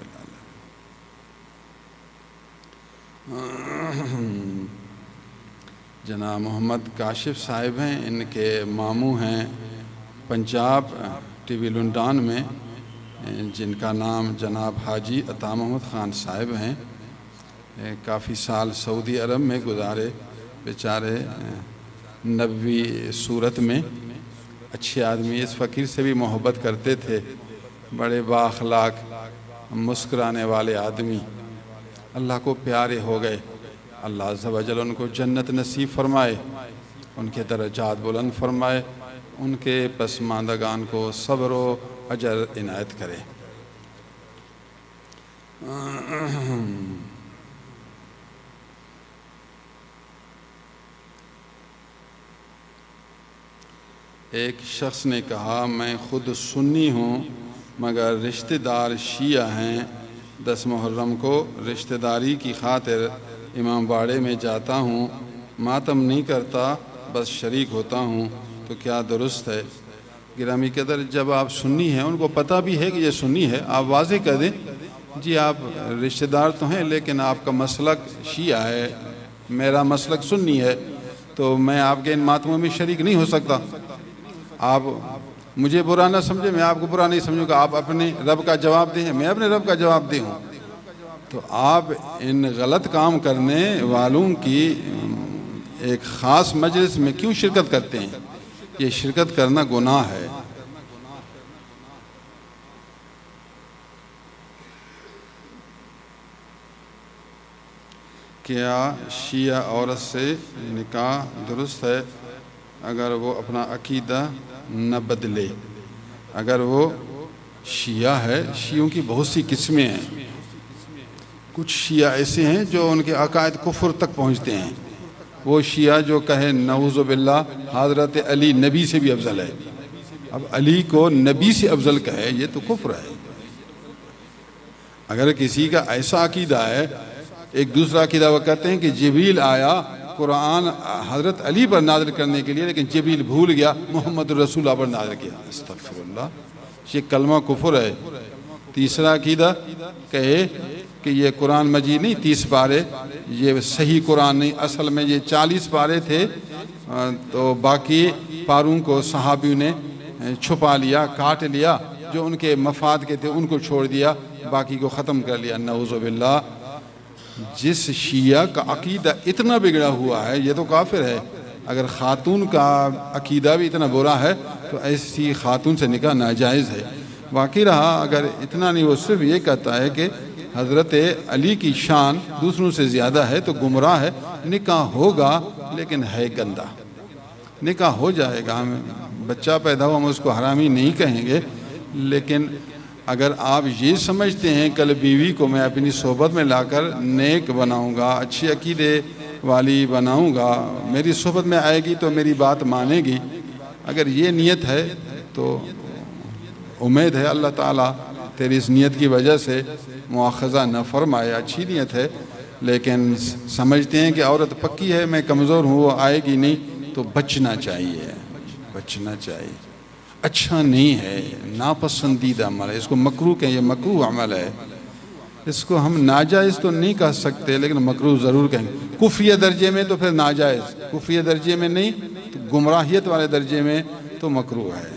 العالمین۔ جناب محمد کاشف صاحب ہیں، ان کے ماموں ہیں پنجاب ٹی وی لنڈان میں، جن کا نام جناب حاجی عطا محمد خان صاحب ہیں۔ کافی سال سعودی عرب میں گزارے، بیچارے نبوی صورت میں، اچھے آدمی، اس فقیر سے بھی محبت کرتے تھے، بڑے با اخلاق مسکرانے والے آدمی، اللہ کو پیارے ہو گئے۔ اللہ عز و جل ان کو جنت نصیب فرمائے، ان کے درجات بلند فرمائے، ان کے پسماندگان کو صبر و اجر عنایت کرے۔ ایک شخص نے کہا میں خود سنی ہوں مگر رشتہ دار شیعہ ہیں، 10 محرم کو رشتہ داری کی خاطر امام باڑے میں جاتا ہوں، ماتم نہیں کرتا بس شریک ہوتا ہوں، تو کیا درست ہے؟ گرامی قدر، جب آپ سنی ہیں، ان کو پتہ بھی ہے کہ یہ سنی ہے، آپ واضح کر دیں جی آپ رشتہ دار تو ہیں لیکن آپ کا مسلک شیعہ ہے، میرا مسلک سنی ہے، تو میں آپ کے ان ماتموں میں شریک نہیں ہو سکتا۔ آپ مجھے برا نہ سمجھے، میں آپ کو برا نہیں سمجھوں گا، آپ اپنے رب کا جواب دیں، میں اپنے رب کا جواب دے ہوں۔ تو آپ ان غلط کام کرنے والوں کی ایک خاص مجلس میں کیوں شرکت کرتے ہیں؟ یہ شرکت کرنا گناہ ہے۔ کیا شیعہ عورت سے نکاح درست ہے اگر وہ اپنا عقیدہ نہ بدلے؟ اگر وہ شیعہ ہے، شیعوں کی بہت سی قسمیں ہیں، کچھ شیعہ ایسے ہیں جو ان کے عقائد کفر تک پہنچتے ہیں، وہ شیعہ جو کہے نعوذ باللہ حضرت علی نبی سے بھی افضل ہے، اب علی کو نبی سے افضل کہے یہ تو کفر ہے۔ اگر کسی کا ایسا عقیدہ ہے، ایک دوسرا عقیدہ وہ کہتے ہیں کہ جبریل آیا قرآن حضرت علی پر نازل کرنے کے لیے، لیکن جبریل بھول گیا محمد رسول اللہ پر نازل کیا۔ استغفر اللہ، یہ کلمہ کفر ہے۔ تیسرا عقیدہ کہے کہ یہ قرآن مجید نہیں 30 پارے، یہ صحیح قرآن نہیں، اصل میں یہ 40 پارے تھے، تو باقی پاروں کو صحابیوں نے چھپا لیا، کاٹ لیا، جو ان کے مفاد کے تھے ان کو چھوڑ دیا، باقی کو ختم کر لیا۔ نعوذ باللہ، جس شیعہ کا عقیدہ اتنا بگڑا ہوا ہے یہ تو کافر ہے۔ اگر خاتون کا عقیدہ بھی اتنا برا ہے تو ایسی خاتون سے نکاح ناجائز ہے۔ باقی رہا اگر اتنا نہیں، وہ صرف یہ کہتا ہے کہ حضرت علی کی شان دوسروں سے زیادہ ہے تو گمراہ ہے، نکاح ہوگا لیکن ہے گندہ، نکاح ہو جائے گا، ہم بچہ پیدا ہو ہم اس کو حرامی نہیں کہیں گے، لیکن اگر آپ یہ سمجھتے ہیں کل بیوی کو میں اپنی صحبت میں لا کر نیک بناؤں گا، اچھی عقیدے والی بناؤں گا، میری صحبت میں آئے گی تو میری بات مانے گی، اگر یہ نیت ہے تو امید ہے اللہ تعالیٰ تیری اس نیت کی وجہ سے مواخذہ نہ فرمائے۔ اچھی نیت ہے، لیکن سمجھتے ہیں کہ عورت پکی ہے، میں کمزور ہوں، وہ آئے گی نہیں، تو بچنا چاہیے، بچنا چاہیے، اچھا نہیں ہے، ناپسندیدہ عمل ہے، اس کو مکروہ کہیں، یہ مکروہ عمل ہے، اس کو ہم ناجائز تو نہیں کہہ سکتے لیکن مکروہ ضرور کہیں گے۔ کفریہ درجے میں تو پھر ناجائز، کفریہ درجے میں نہیں تو گمراہیت والے درجے میں تو مکروہ ہے۔